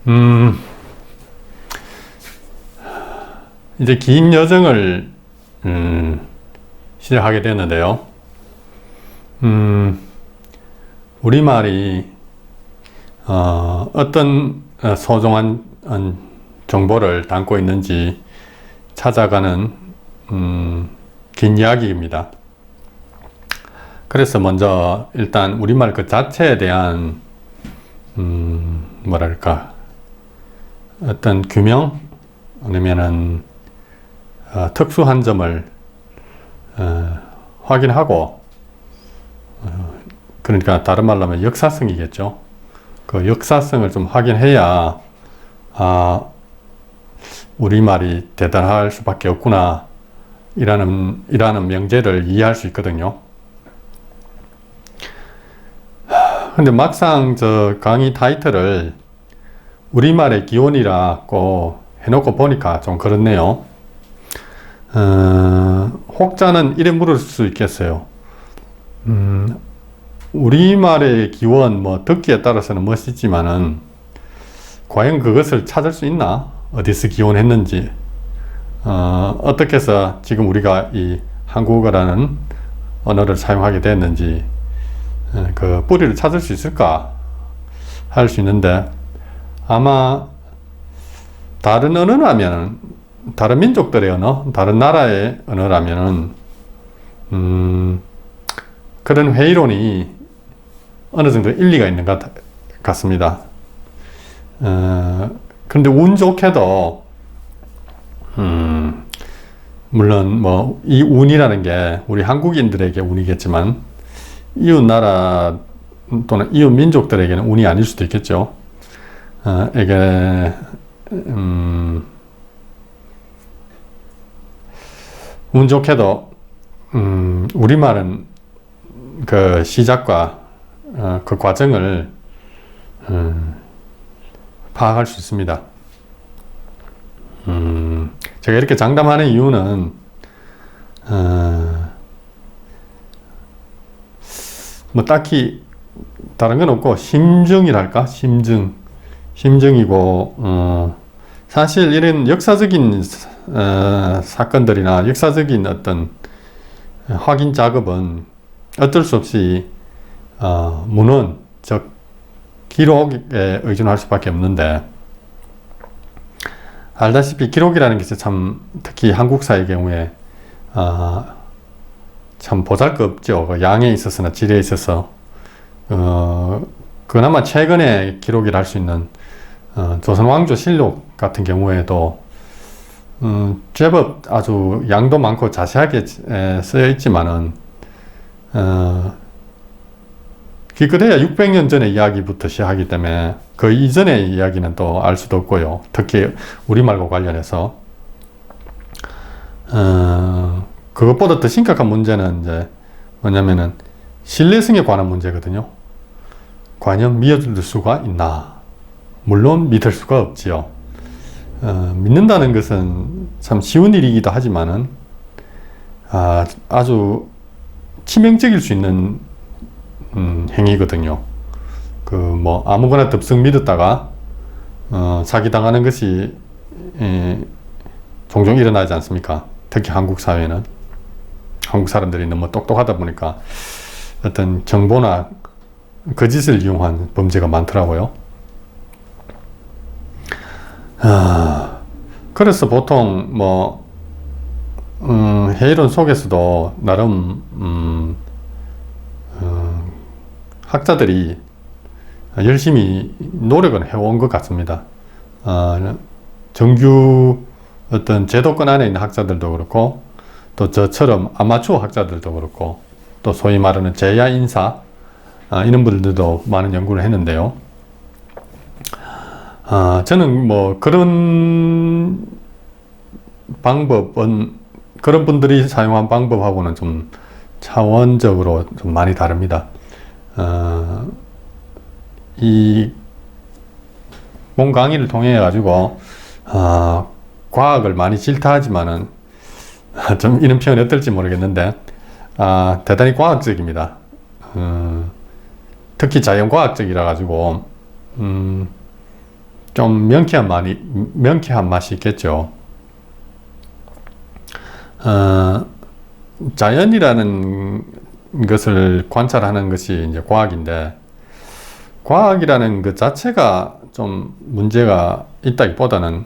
음, 이제 긴 여정을 시작하게 되는데요. 우리말이 어떤 소중한 정보를 담고 있는지 찾아가는 긴 이야기입니다. 그래서 먼저 일단 우리말 그 자체에 대한 뭐랄까 어떤 규명 아니면은 특수한 점을 확인하고 그러니까 다른 말로 하면 역사성이겠죠. 그 역사성을 좀 확인해야 우리말이 대단할 수밖에 없구나 이라는 명제를 이해할 수 있거든요. 근데 막상 저 강의 타이틀을 우리말의 기원이라고 해놓고 보니까 좀 그렇네요. 혹자는 이래 물을 수 있겠어요. 우리말의 기원, 듣기에 따라서는 멋있지만은, 과연 그것을 찾을 수 있나? 어디서 기원했는지. 어떻게 해서 지금 우리가 이 한국어라는 언어를 사용하게 됐는지, 그 뿌리를 찾을 수 있을까? 할 수 있는데, 아마 다른 언어라면은, 다른 민족들의 언어, 다른 나라의 언어라면은, 그런 회의론이 어느 정도 일리가 있는 것 같습니다. 그런데 운 좋게도, 물론 이 운이라는 게 우리 한국인들에게 운이겠지만, 이웃 나라 또는 이웃 민족들에게는 운이 아닐 수도 있겠죠. 이게, 운 좋게도, 우리말은 그 시작과 그 과정을 파악할 수 있습니다. 제가 이렇게 장담하는 이유는 딱히 다른 건 없고 심증이랄까? 심증이고 사실 이런 역사적인 사건들이나 역사적인 어떤 확인 작업은 어쩔 수 없이 문헌, 즉 기록에 의존할 수밖에 없는데, 알다시피 기록이라는 게 참 특히 한국사의 경우에 참 보잘것없죠. 그 양에 있어서나 질에 있어서 그나마 최근에 기록이라 할 수 있는 조선왕조실록 같은 경우에도 제법 아주 양도 많고 자세하게 쓰여 있지만은 기껏해야 600년 전의 이야기부터 시작하기 때문에 그 이전의 이야기는 또 알 수도 없고요. 특히 우리말과 관련해서 그것보다 더 심각한 문제는 이제 뭐냐면은 신뢰성에 관한 문제거든요. 과연 믿을 수가 있나? 물론 믿을 수가 없지요. 믿는다는 것은 참 쉬운 일이기도 하지만은 아주 치명적일 수 있는 행위거든요. 아무거나 덥석 믿었다가 사기당하는 것이 종종 일어나지 않습니까? 특히 한국 사회는 한국 사람들이 너무 똑똑하다 보니까 어떤 정보나 거짓을 이용한 범죄가 많더라고요. 그래서 보통 회의론 속에서도 나름 학자들이 열심히 노력을 해온 것 같습니다. 정규 어떤 제도권 안에 있는 학자들도 그렇고, 또 저처럼 아마추어 학자들도 그렇고, 또 소위 말하는 제야 인사 이런 분들도 많은 연구를 했는데요. 저는 그런 방법은 그런 분들이 사용한 방법하고는 좀 차원적으로 좀 많이 다릅니다. 이 본 강의를 통해 가지고 과학을 많이 질타하지만은 좀 이런 표현이 어떨지 모르겠는데 대단히 과학적입니다. 특히 자연과학적이라 가지고 좀 명쾌한 맛이 있겠죠. 자연이라는 것을 관찰하는 것이 이제 과학인데, 과학이라는 것 자체가 좀 문제가 있다기보다는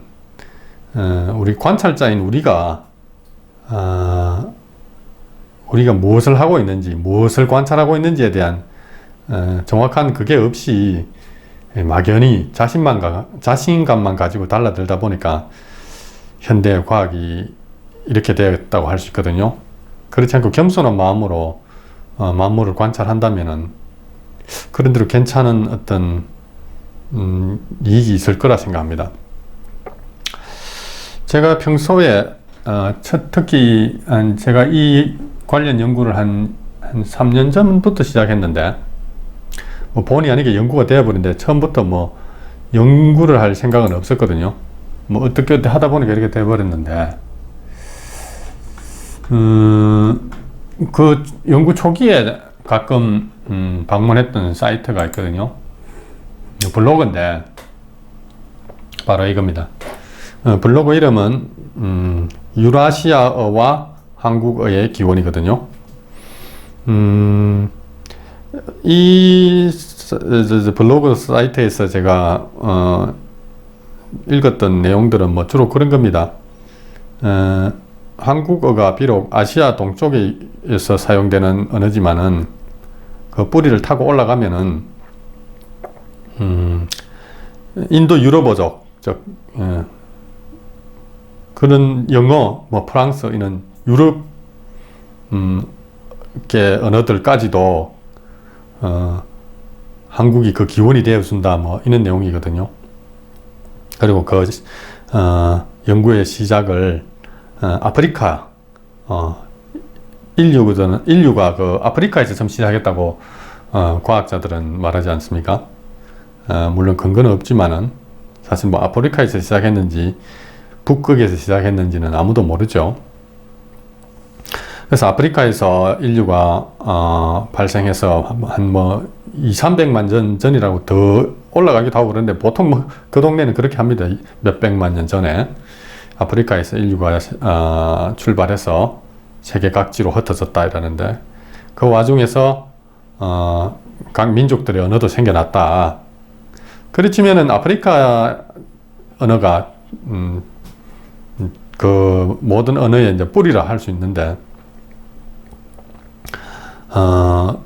우리 관찰자인 우리가 무엇을 하고 있는지, 무엇을 관찰하고 있는지에 대한 정확한 그게 없이 막연히 자신감만 가지고 달라들다 보니까 현대 과학이 이렇게 되었다고 할 수 있거든요. 그렇지 않고 겸손한 마음으로 만물을 관찰한다면은 그런 대로 괜찮은 어떤 이익이 있을 거라 생각합니다. 제가 평소에 특히 제가 이 관련 연구를 한 3년 전부터 시작했는데, 뭐 본의 아니게 연구가 되어버린데 처음부터 뭐 연구를 할 생각은 없었거든요. 뭐 어떻게 하다 보니까 이렇게 되어버렸는데, 그 연구 초기에 가끔 방문했던 사이트가 있거든요. 블로그인데 바로 이겁니다. 블로그 이름은 유라시아어와 한국어의 기원이거든요. 이 블로그 사이트에서 제가 읽었던 내용들은 뭐 주로 그런 겁니다. 한국어가 비록 아시아 동쪽에서 사용되는 언어지만은 그 뿌리를 타고 올라가면은 인도 유럽어족, 즉 그런 영어, 뭐 프랑스 이런 유럽 언어들까지도 한국이 그 기원이 되어준다, 뭐 이런 내용이거든요. 그리고 그 연구의 시작을 아프리카 인류가 그 아프리카에서 처음 시작했다고 과학자들은 말하지 않습니까? 물론 근거는 없지만은 사실 뭐 아프리카에서 시작했는지 북극에서 시작했는지는 아무도 모르죠. 그래서 아프리카에서 인류가 발생해서 한 뭐 200~300만 년 전이라고 더 올라가기도 하고 그러는데, 보통 뭐 그 동네는 그렇게 합니다. 몇백만 년 전에 아프리카에서 인류가 출발해서 세계 각지로 흩어졌다 이러는데, 그 와중에서 각 민족들의 언어도 생겨났다. 그렇지만은 아프리카 언어가 그 모든 언어의 이제 뿌리라 할 수 있는데,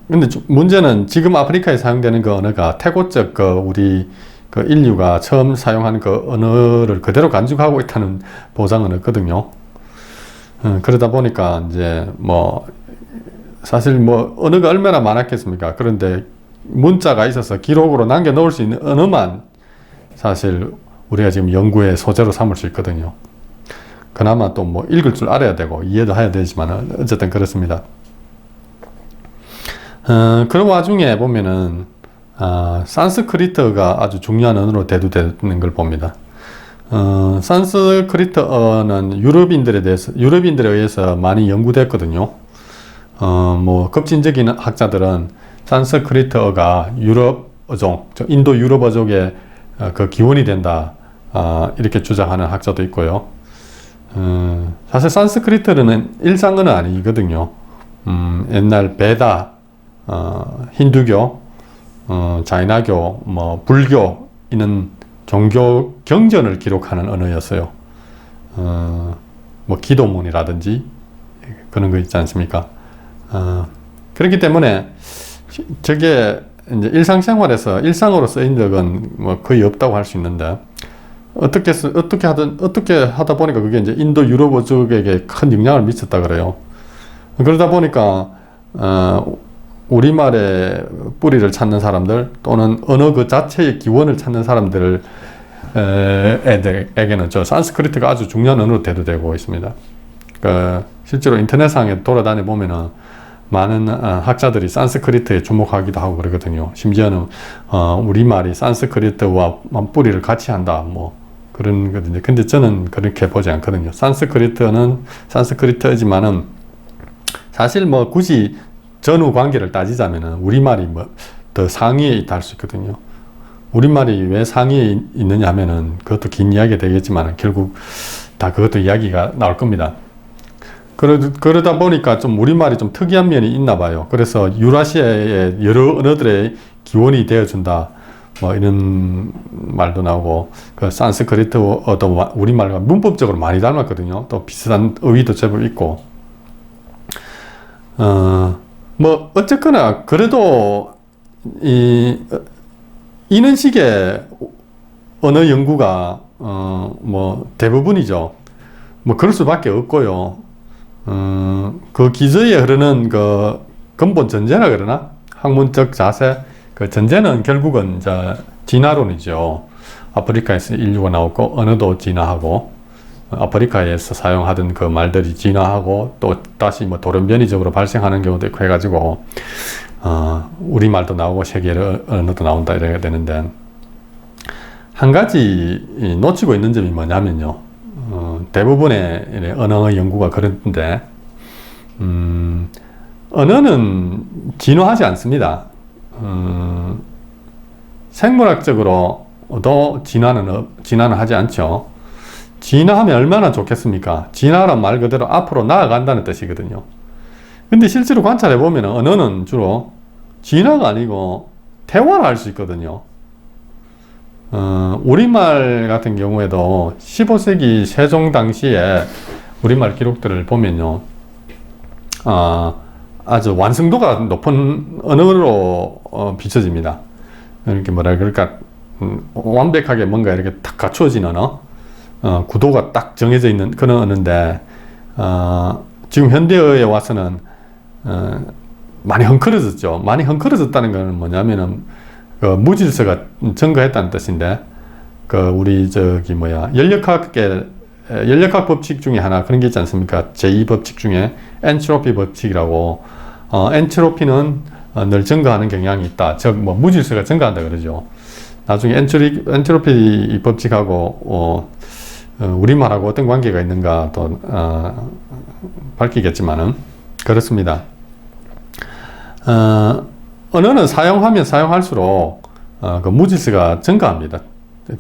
근데 문제는 지금 아프리카에 사용되는 그 언어가 태고적 그 우리 그 인류가 처음 사용한 그 언어를 그대로 간직하고 있다는 보장은 없거든요. 그러다 보니까 이제 뭐 사실 뭐 언어가 얼마나 많았겠습니까? 그런데 문자가 있어서 기록으로 남겨 놓을 수 있는 언어만 사실 우리가 지금 연구의 소재로 삼을 수 있거든요. 그나마 또 뭐 읽을 줄 알아야 되고 이해도 해야 되지만 어쨌든 그렇습니다. 그런 와중에 보면은 산스크리트가 아주 중요한 언어로 대두되는 걸 봅니다. 산스크리트어는 유럽인들에 의해서 많이 연구됐거든요. 뭐 급진적인 학자들은 산스크리트어가 유럽어족, 인도 유럽어족의 그 기원이 된다, 이렇게 주장하는 학자도 있고요. 사실 산스크리트어는 일상어는 아니거든요. 옛날 베다, 힌두교, 자이나교, 뭐 불교 이런 종교 경전을 기록하는 언어였어요. 뭐 기도문이라든지 그런 거 있지 않습니까? 그렇기 때문에 저게 이제 일상생활에서 일상어로 쓰인 적은 뭐 거의 없다고 할 수 있는데, 어떻게 하다 보니까 그게 이제 인도 유럽어족에게 큰 영향을 미쳤다 그래요. 그러다 보니까 우리말의 뿌리를 찾는 사람들, 또는 언어 그 자체의 기원을 찾는 사람들에게는 저 산스크리트가 아주 중요한 언어로 대두되고 있습니다. 실제로 인터넷상에 돌아다녀 보면은 많은 학자들이 산스크리트에 주목하기도 하고 그러거든요. 심지어는 우리말이 산스크리트와 뿌리를 같이 한다, 뭐 그런 거든요. 근데 저는 그렇게 보지 않거든요. 산스크리트는 산스크리트지만은 사실 뭐 굳이 전후 관계를 따지자면은 우리말이 뭐 더 상위에 있다 할 수 있거든요. 우리말이 왜 상위에 있느냐 하면은 그것도 긴 이야기가 되겠지만 결국 다 그것도 이야기가 나올 겁니다. 그러다 보니까 좀 우리말이 좀 특이한 면이 있나 봐요. 그래서 유라시아의 여러 언어들의 기원이 되어준다. 뭐 이런 말도 나오고, 그 산스크리트어도 우리말과 문법적으로 많이 닮았거든요. 또 비슷한 어휘도 제법 있고. 뭐 어쨌거나 그래도 이런 식의 언어 연구가 뭐 대부분이죠. 뭐 그럴 수밖에 없고요. 그 기저에 흐르는 그 근본 전제라 그러나 학문적 자세, 그 전제는 결국은 이제 진화론이죠. 아프리카에서 인류가 나오고 언어도 진화하고, 아프리카에서 사용하던 그 말들이 진화하고 또 다시 뭐 돌연변이적으로 발생하는 경우도 있고 해가지고 우리말도 나오고 세계 언어도 나온다 이래야 되는데, 한 가지 놓치고 있는 점이 뭐냐면요. 대부분의 언어 연구가 그런데, 언어는 진화하지 않습니다. 생물학적으로도 진화는 하지 않죠. 진화하면 얼마나 좋겠습니까? 진화란 말 그대로 앞으로 나아간다는 뜻이거든요. 근데 실제로 관찰해 보면 언어는 주로 진화가 아니고 퇴화를 할 수 있거든요. 우리말 같은 경우에도 15세기 세종 당시에 우리말 기록들을 보면요. 아주 완성도가 높은 언어로 비춰집니다. 이렇게 뭐라 그럴까, 완벽하게 뭔가 이렇게 딱 갖추어진 언어, 구도가 딱 정해져 있는 그런 언어인데, 지금 현대어에 와서는 많이 헝클어졌죠. 많이 헝클어졌다는 것은 뭐냐면은 그 무질서가 증가했다는 뜻인데, 그 우리 연력학 법칙 중에 하나 그런 게 있지 않습니까? 제2법칙 중에 엔트로피 법칙이라고, 엔트로피는 늘 증가하는 경향이 있다. 즉 뭐 무질서가 증가한다 그러죠. 나중에 엔트로피 법칙하고 우리말하고 어떤 관계가 있는가 또 밝히겠지만은 그렇습니다. 언어는 사용하면 사용할수록 그 무질서가 증가합니다.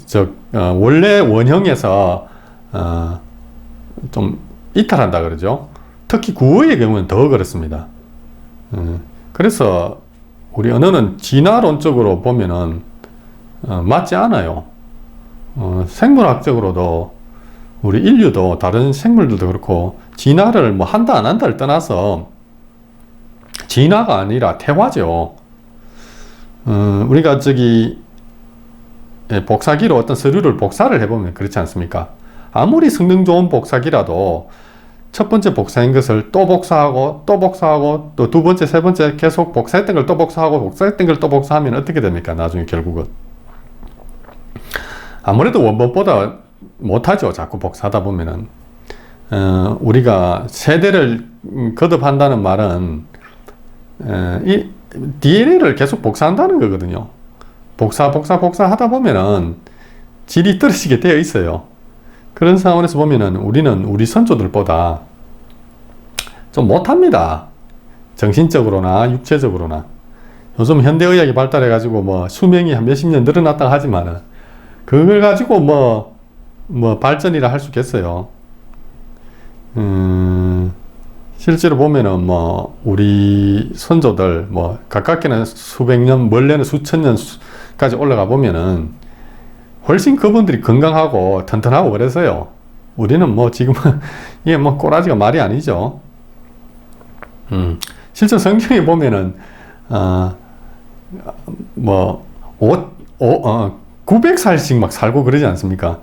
즉 원래 원형에서 좀 이탈한다 그러죠. 특히 구어의 경우는 더 그렇습니다. 그래서 우리 언어는 진화론적으로 보면은 맞지 않아요. 생물학적으로도 우리 인류도 다른 생물들도 그렇고 진화를 뭐 한다 안 한다를 떠나서 진화가 아니라 퇴화죠. 우리가 복사기로 어떤 서류를 복사를 해보면 그렇지 않습니까? 아무리 성능 좋은 복사기라도 첫 번째 복사한 것을 또 복사하고 또 복사하고 또 두 번째, 세 번째 계속 복사했던 걸 또 복사하고 복사했던 걸 또 복사하면 어떻게 됩니까? 나중에 결국은. 아무래도 원본보다 못하죠. 자꾸 복사하다 보면은. 우리가 세대를 거듭한다는 말은 이 DNA를 계속 복사한다는 거거든요. 복사 하다 보면은 질이 떨어지게 되어 있어요. 그런 상황에서 보면은 우리는 우리 선조들보다 좀 못합니다. 정신적으로나 육체적으로나. 요즘 현대의학이 발달해가지고 뭐 수명이 한 몇십 년 늘어났다고 하지만은 그걸 가지고 뭐 발전이라 할 수 있겠어요. 실제로 보면은 뭐 우리 선조들 뭐 가깝게는 수백 년, 멀리는 수천 년까지 올라가 보면은 훨씬 그분들이 건강하고 튼튼하고 그래서요. 우리는 뭐 지금은 이게 뭐 꼬라지가 말이 아니죠. 실제 성경에 보면은 900살씩 막 살고 그러지 않습니까?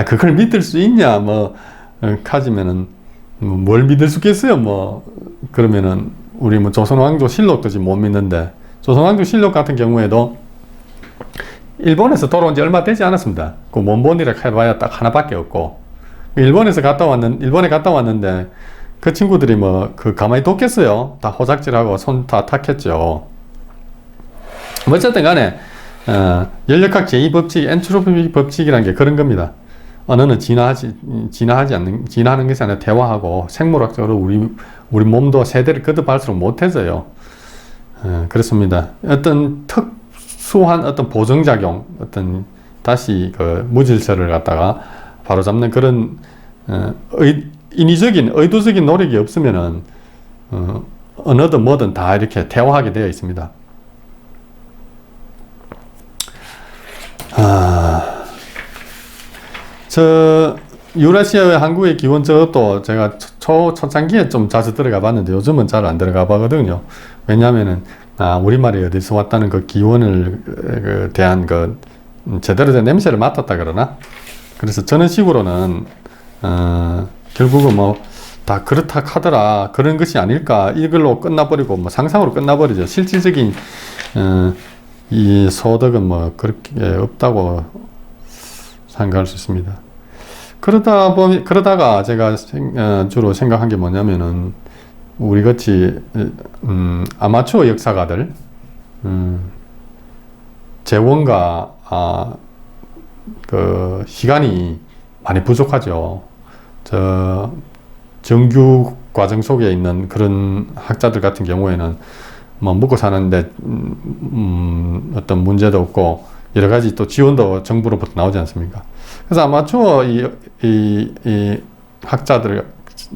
그걸 믿을 수 있냐? 가지면은 뭘 믿을 수 있겠어요? 그러면은 우리 조선 왕조 실록도 지금 못 믿는데, 조선 왕조 실록 같은 경우에도 일본에서 돌아온 지 얼마 되지 않았습니다. 그 원본이라 해봐야 딱 하나밖에 없고, 일본에 갔다 왔는데 그 친구들이 가만히 뒀겠어요? 다 호작질하고 손 다 탔겠죠. 어쨌든 간에 연력학 제2법칙, 엔트로피 법칙이라는 게 그런 겁니다. 언어는 진화하는 것이 아니라 퇴화하고, 생물학적으로 우리 몸도 세대를 거듭할수록 못해져요. 그렇습니다. 어떤 특수한 어떤 보정작용, 어떤 다시 그 무질서를 갖다가 바로잡는 그런 인위적인 의도적인 노력이 없으면은 언어든 뭐든 다 이렇게 태화하게 되어 있습니다. 저 유라시아의 한국의 기원 저것도 제가 초창기에 좀 자주 들어가 봤는데 요즘은 잘 안 들어가 보거든요. 왜냐하면은 우리말이 어디서 왔다는 그 기원을 대한 그 제대로 된 냄새를 맡았다 그러나? 그래서 저는 식으로는 결국은 뭐 다 그렇다 하더라, 그런 것이 아닐까, 이걸로 끝나버리고 뭐 상상으로 끝나버리죠. 실질적인 이 소득은 뭐 그렇게 없다고 생각할 수 있습니다. 그러다가 제가 주로 생각한 게 뭐냐면은 우리 같이 아마추어 역사가들, 재원과 그 시간이 많이 부족하죠. 정규 과정 속에 있는 그런 학자들 같은 경우에는 뭐 먹고 사는데 어떤 문제도 없고 여러 가지 또 지원도 정부로부터 나오지 않습니까? 그래서 아마추어 이 학자들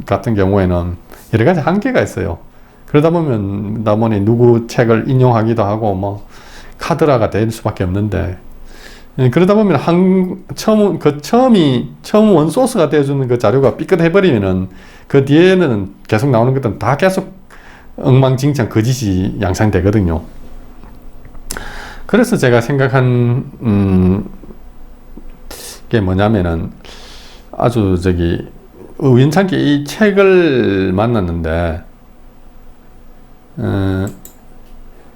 같은 경우에는 여러 가지 한계가 있어요. 그러다 보니 누구 책을 인용하기도 하고 뭐 카드라가 될 수밖에 없는데, 그러다 보면 처음 원소스가 되어주는 그 자료가 삐끗해버리면은 그 뒤에는 계속 나오는 것들은 다 계속 엉망진창 거짓이 양상되거든요. 그래서 제가 생각한 게 뭐냐면은 아주 우연찮게 이 책을 만났는데,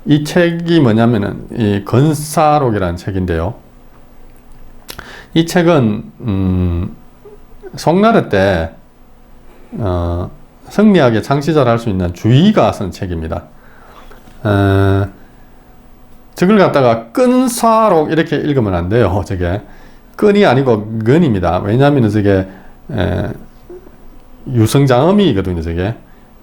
이 책이 뭐냐면은 이 건사록이라는 책인데요. 이 책은 송나라 때 성리학의 창시자를 할 수 있는 주의가 쓴 책입니다. 저걸 갖다가 끈사록 이렇게 읽으면 안 돼요. 저게 끈이 아니고 근입니다. 왜냐하면 저게 유성자음이거든요. 저게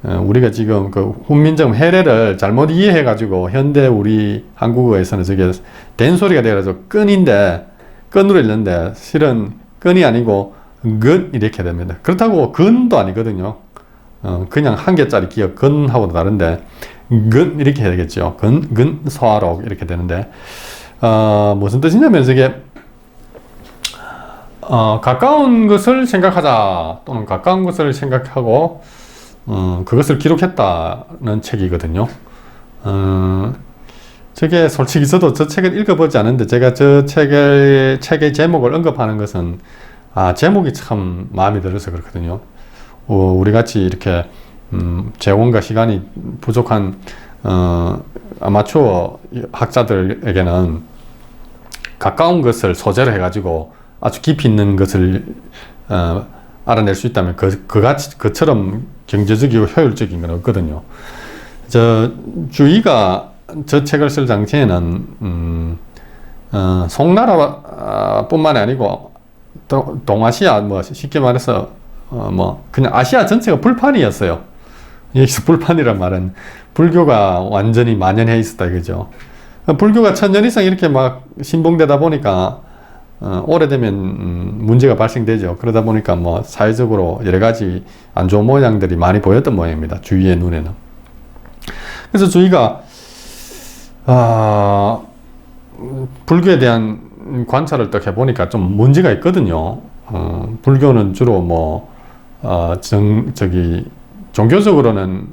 우리가 지금 그 훈민정 해례를 잘못 이해해 가지고 현대 우리 한국어에서는 저게 된소리가 돼가지고 끈인데, 끈으로 읽는데 실은 끈이 아니고 근 이렇게 됩니다. 그렇다고 근도 아니거든요. 그냥 한 개짜리 기억 근하고도 다른데 근 이렇게 되겠죠. 근서록 이렇게 되는데 무슨 뜻이냐면 저게 가까운 것을 생각하자, 또는 가까운 것을 생각하고 그것을 기록했다는 책이거든요. 저게 솔직히 저도 저 책을 읽어보지 않았는데 제가 저 책의 제목을 언급하는 것은 제목이 참 마음에 들어서 그렇거든요. 우리 같이 이렇게 재원과 시간이 부족한 아마추어 학자들에게는 가까운 것을 소재로 해가지고 아주 깊이 있는 것을 알아낼 수 있다면 그처럼 경제적이고 효율적인 건 없거든요. 주의가 저 책을 쓸 당시에는 송나라 뿐만이 아니고 동아시아, 뭐 쉽게 말해서 그냥 아시아 전체가 불판이었어요. 여기서 불판이란 말은 불교가 완전히 만연해 있었다 이거죠. 불교가 1000년 이상 이렇게 막 신봉되다 보니까 오래되면 문제가 발생되죠. 그러다 보니까 뭐 사회적으로 여러 가지 안 좋은 모양들이 많이 보였던 모양입니다. 주위의 눈에는. 그래서 주위가 불교에 대한 관찰을 딱 해보니까 좀 문제가 있거든요. 불교는 주로 종교적으로는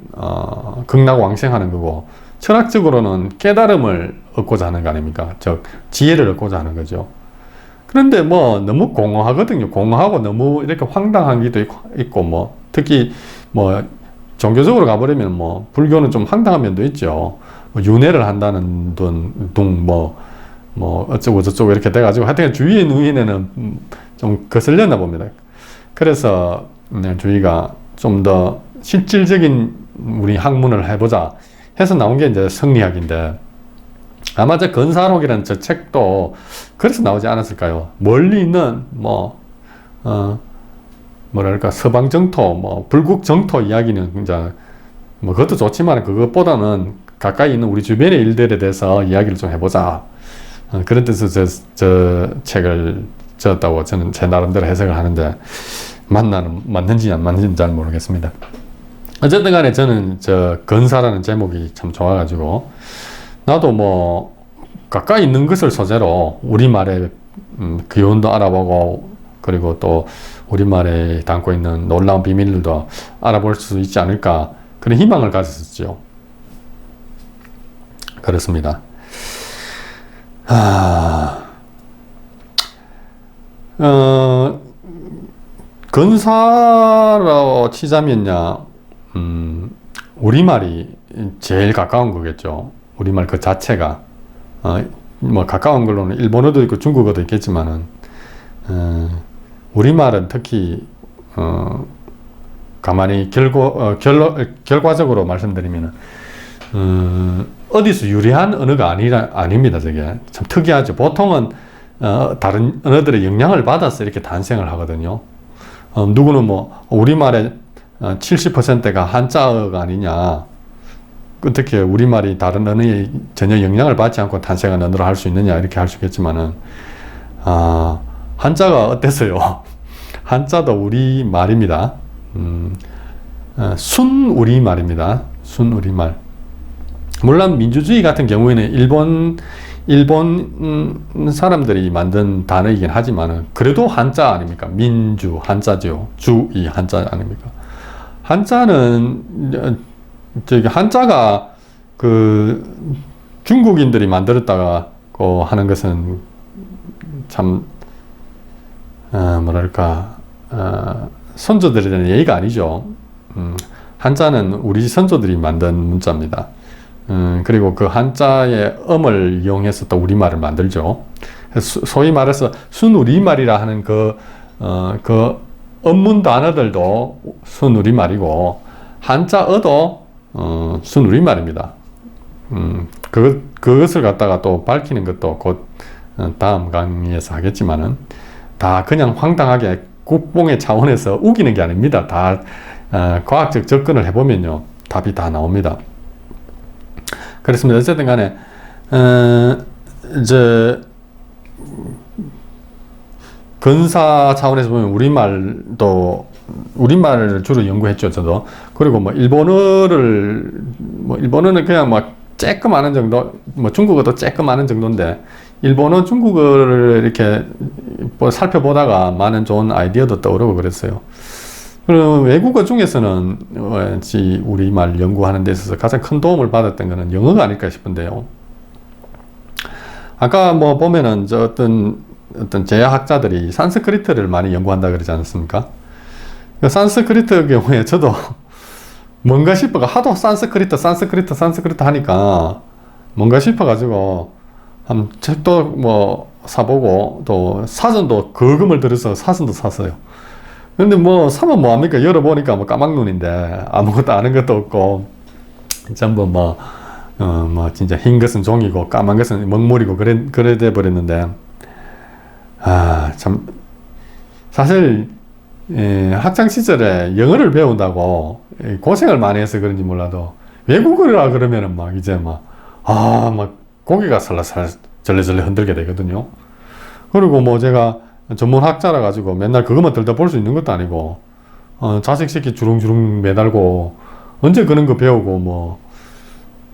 극락왕생하는 거고, 철학적으로는 깨달음을 얻고자 하는 거 아닙니까? 즉 지혜를 얻고자 하는 거죠. 그런데 너무 공허하거든요. 공허하고 너무 이렇게 황당한 게 있고, 특히 종교적으로 가버리면 불교는 좀 황당한 면도 있죠. 윤회를 한다는 어쩌고 저쩌고 이렇게 돼가지고 하여튼 주위의 누인에는 좀 거슬렸나 봅니다. 그래서 주위가 좀 더 실질적인 우리 학문을 해보자 해서 나온 게 이제 성리학인데, 아마 저 건사록이라는 저 책도 그래서 나오지 않았을까요? 멀리 있는 서방 정토, 불국 정토 이야기는 이제 그것도 좋지만 그것보다는 가까이 있는 우리 주변의 일들에 대해서 이야기를 좀 해보자. 그런 뜻에서 저 책을 지었다고 저는 제 나름대로 해석을 하는데 맞는지 안 맞는지는 잘 모르겠습니다. 어쨌든 간에 저는 저 건사라는 제목이 참 좋아가지고 나도 뭐 가까이 있는 것을 소재로 우리말의 기원도 알아보고 그리고 또 우리말에 담고 있는 놀라운 비밀들도 알아볼 수 있지 않을까 그런 희망을 가졌었죠. 그렇습니다. 건사로 치자면야 우리말이 제일 가까운 거겠죠. 우리말 그 자체가 뭐 가까운 걸로는 일본어도 있고 중국어도 있겠지만은 우리말은 특히 가만히 결과적으로 말씀드리면은 어디서 유래한 언어가 아닙니다. 저게 참 특이하죠. 보통은 다른 언어들의 영향을 받아서 이렇게 탄생을 하거든요. 누구는 뭐 우리말의 70%가 한자어가 아니냐, 어떻게 우리말이 다른 언어에 전혀 영향을 받지 않고 탄생한 언어로 할 수 있느냐 이렇게 할 수 있겠지만은 한자가 어땠어요? 한자도 우리말입니다. 순우리말입니다. 순우리말. 물론 민주주의 같은 경우에는 일본 사람들이 만든 단어이긴 하지만은 그래도 한자 아닙니까? 민주 한자죠. 주의 한자 아닙니까? 한자는 저기 한자가 그 중국인들이 만들었다가 하는 것은 참 뭐랄까 선조들에 대한 예의가 아니죠. 한자는 우리 선조들이 만든 문자입니다. 그리고 그 한자의 음을 이용해서 또 우리말을 만들죠. 소위 말해서 순우리말이라 하는 그 음문 단어들도 순우리말이고 한자어도 순우리말입니다. 그것을 갖다가 또 밝히는 것도 곧 다음 강의에서 하겠지만은 다 그냥 황당하게 국뽕의 차원에서 우기는 게 아닙니다. 다 과학적 접근을 해보면요 답이 다 나옵니다. 그렇습니다. 어쨌든 간에 이제 근사 차원에서 보면 우리말을 주로 연구했죠. 저도. 그리고 뭐 일본어는 그냥 막 조금 아는 정도, 뭐 중국어도 조금 아는 정도인데 일본어, 중국어를 이렇게 살펴보다가 많은 좋은 아이디어도 떠오르고 그랬어요. 그리고 외국어 중에서는 우리말 연구하는 데 있어서 가장 큰 도움을 받았던 것은 영어가 아닐까 싶은데요. 아까 뭐 보면은 어떤 제야학자들이 산스크리트를 많이 연구한다 그러지 않습니까? 그 산스크리트 경우에 저도 뭔가 싶어가 하도 산스크리트 하니까 뭔가 싶어가지고 한 책도 뭐 사보고 또 사전도 거금을 들여서 사전도 샀어요. 근데 뭐 사면 뭐합니까? 열어보니까 뭐 까막눈인데 아무것도 아는 것도 없고 전부 뭐 진짜 흰 것은 종이고 까만 것은 먹물이고 그래 돼 버렸는데 참 사실 학창 시절에 영어를 배운다고 고생을 많이 해서 그런지 몰라도 외국어라 그러면은 막 이제 막 고개가 살라살 절레절레 흔들게 되거든요. 그리고 뭐 제가 전문 학자라 가지고 맨날 그것만 들다 볼 수 있는 것도 아니고 자식 새끼 주렁주렁 매달고 언제 그런 거 배우고 뭐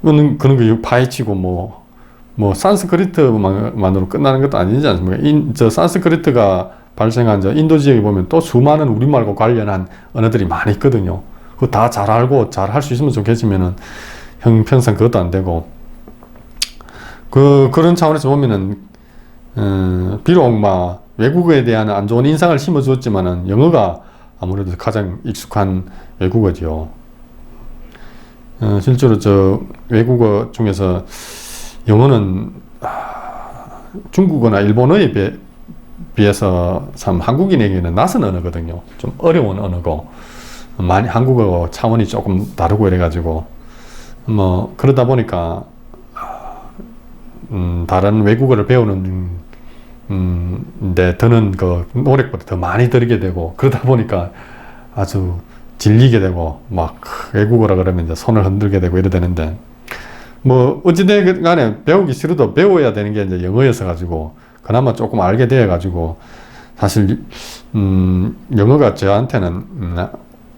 그런 거 파헤치고 뭐 산스크리트만으로 끝나는 것도 아니지 않습니까? 저 산스크리트가 발생한 저 인도 지역에 보면 또 수많은 우리말과 관련한 언어들이 많이 있거든요. 그거 다 잘 알고 잘 할 수 있으면 좋겠지만은 형평상 그것도 안 되고 그런 차원에서 보면은 비록 막 외국어에 대한 안 좋은 인상을 심어주었지만은 영어가 아무래도 가장 익숙한 외국어죠. 실제로 저 외국어 중에서 영어는 중국어나 일본어에 비해서 참 한국인에게는 낯선 언어거든요. 좀 어려운 언어고 많이 한국어 차원이 조금 다르고 이래가지고 뭐 그러다 보니까 다른 외국어를 배우는 데 드는 그 노력보다 더 많이 들게 되고 그러다 보니까 아주 질리게 되고 막 외국어라 그러면 이제 손을 흔들게 되고 이래 되는데 뭐 어찌된 간에 배우기 싫어도 배워야 되는 게 이제 영어여서 가지고 그나마 조금 알게 되어 가지고 사실 영어가 저한테는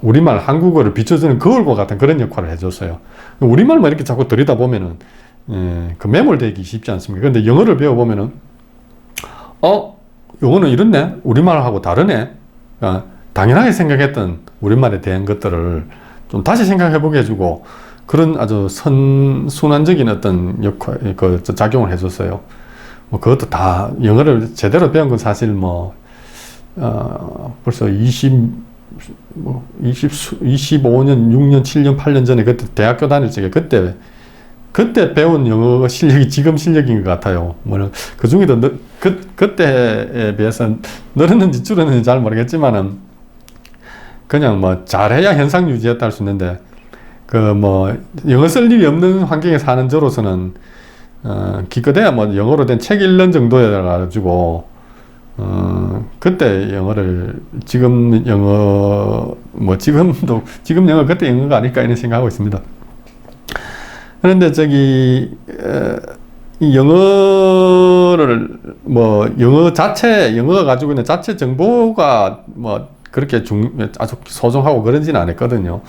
우리말 한국어를 비춰주는 거울과 같은 그런 역할을 해줬어요. 우리말만 이렇게 자꾸 들이다 보면은 그 매몰되기 쉽지 않습니까? 근데 영어를 배워보면은 영어는 이렇네? 우리말하고 다르네? 당연하게 생각했던 우리말에 대한 것들을 좀 다시 생각해보게 해주고 그런 아주 순환적인 어떤 역할, 작용을 해줬어요. 뭐 그것도 다 영어를 제대로 배운 건 사실 벌써 25년, 6년, 7년, 8년 전에 그때 대학교 다닐 적에 그때 배운 영어 실력이 지금 실력인 것 같아요. 그 중에도 그때에 비해서 늘었는지 줄었는지 잘 모르겠지만은 그냥 잘해야 현상 유지했다 할 수 있는데 영어 쓸 일이 없는 환경에 사는 저로서는 기껏해야 영어로 된 책 읽는 정도여 가지고 그때 영어를 지금 영어 지금 영어 그때 영어가 아닐까 이런 생각하고 있습니다. 그런데 이 영어를 영어가 가지고 있는 자체 정보가 그렇게 아주 소중하고 그런지는 않았거든요.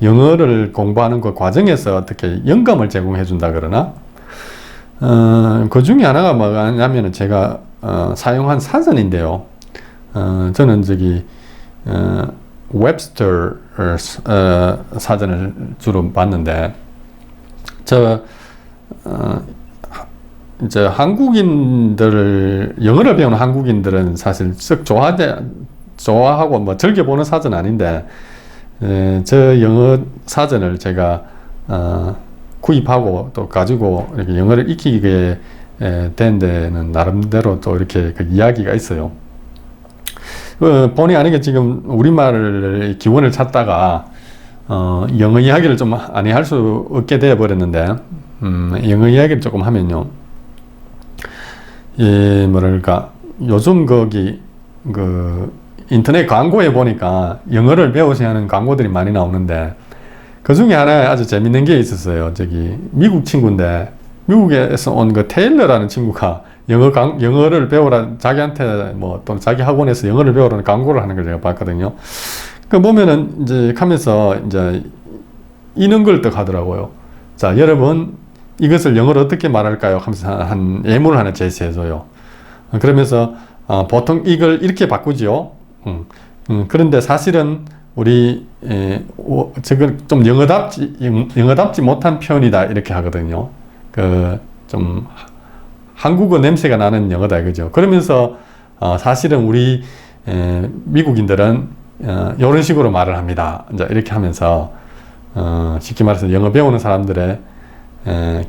영어를 공부하는 그 과정에서 어떻게 영감을 제공해 준다 그러나 그 중에 하나가 뭐냐면은 제가 사용한 사전인데요. 저는 웹스터 사전을 주로 봤는데 이제 영어를 배우는 한국인들은 사실 썩 좋아하고 즐겨보는 사전 아닌데 저 영어 사전을 제가 구입하고 또 가지고 이렇게 영어를 익히게 된 데는 나름대로 또 이렇게 그 이야기가 있어요. 본의 아니게 지금 우리말의 기원을 찾다가 영어 이야기를 좀 많이 할 수 없게 되어 버렸는데 영어 이야기를 조금 하면요. 요즘 인터넷 광고에 보니까 영어를 배우셔야 하는 광고들이 많이 나오는데 그 중에 하나에 아주 재밌는 게 있었어요. 미국 친구인데 미국에서 온 테일러라는 친구가 영어를 배우라 자기한테 또는 자기 학원에서 영어를 배우라는 광고를 하는 걸 제가 봤거든요. 보면은 하면서 이런 걸 또 하더라고요. 자, 여러분 이것을 영어로 어떻게 말할까요? 하면서 한 예문을 하나 제시해줘요. 그러면서 보통 이걸 이렇게 바꾸지요. 그런데 사실은 우리 지금 좀 영어답지 못한 표현이다 이렇게 하거든요. 좀 한국어 냄새가 나는 영어다 이거죠. 그러면서 사실은 우리 미국인들은 이런 식으로 말을 합니다. 이렇게 하면서 쉽게 말해서 영어 배우는 사람들의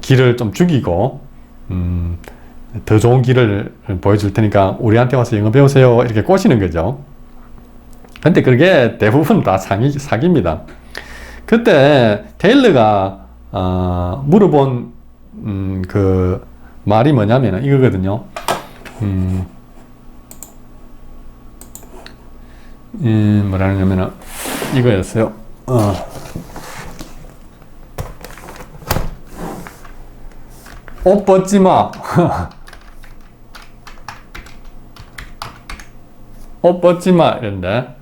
길을 좀 죽이고 더 좋은 길을 보여줄 테니까 우리한테 와서 영어 배우세요 이렇게 꼬시는 거죠. 근데 그게 대부분 다 사기입니다. 그때 테일러가 물어본 그 말이 뭐냐면 이거거든요. 뭐라냐면은 이거였어요. 옷 벗지 마. 옷 벗지 마 이런데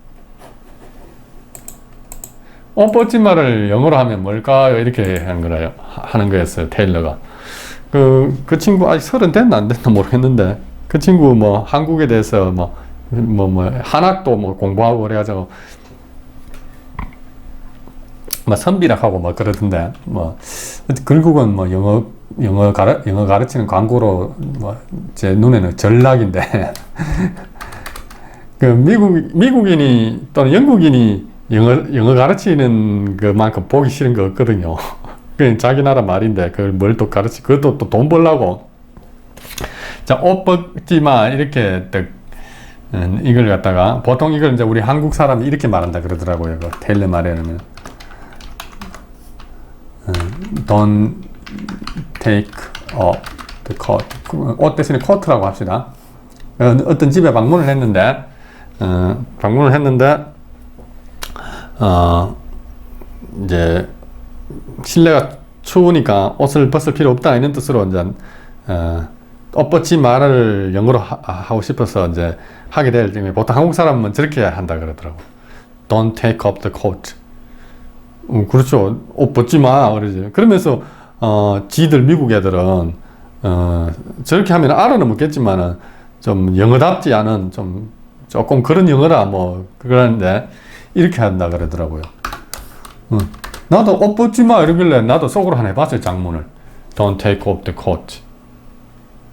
옷 벗지 마를 영어로 하면 뭘까요? 이렇게 하는 거였어요. 테일러가. 그 친구 아직 30 됐나 안 됐나 모르겠는데 그 친구 한국에 대해서 한학도 공부하고 그래가지고 선비락하고 그러던데 결국은 영어 가르치는 광고로 제 눈에는 전락인데 미국인이 또는 영국인이 영어 가르치는 것만큼 보기 싫은 거 없거든요. 그냥 자기 나라 말인데 그걸 뭘 또 그것도 또 돈 벌라고. 자, 옷 벗지 마 이렇게 이걸 갖다가 보통 이걸 이제 우리 한국 사람이 이렇게 말한다 그러더라고요. 테일러 말에는 don't take off the coat. 옷 대신에 코트라고 합시다. 어떤 집에 방문을 했는데 이제 실내가 추우니까 옷을 벗을 필요 없다 이런 뜻으로 이제 옷 벗지 말을 영어로 하고 싶어서 이제 하게 될 경우에 보통 한국 사람은 저렇게 한다 그러더라고. Don't take off the coat. 그렇죠. 옷 벗지 마 그러지. 그러면서 지들 미국 애들은 저렇게 하면 알아는 먹겠지만은 좀 영어답지 않은 좀 조금 그런 영어라 뭐 그러는데 이렇게 한다 그러더라고요. 나도 옷 벗지 마 이러길래 나도 속으로 하나 해봤어요. 장문을 Don't take off the coat.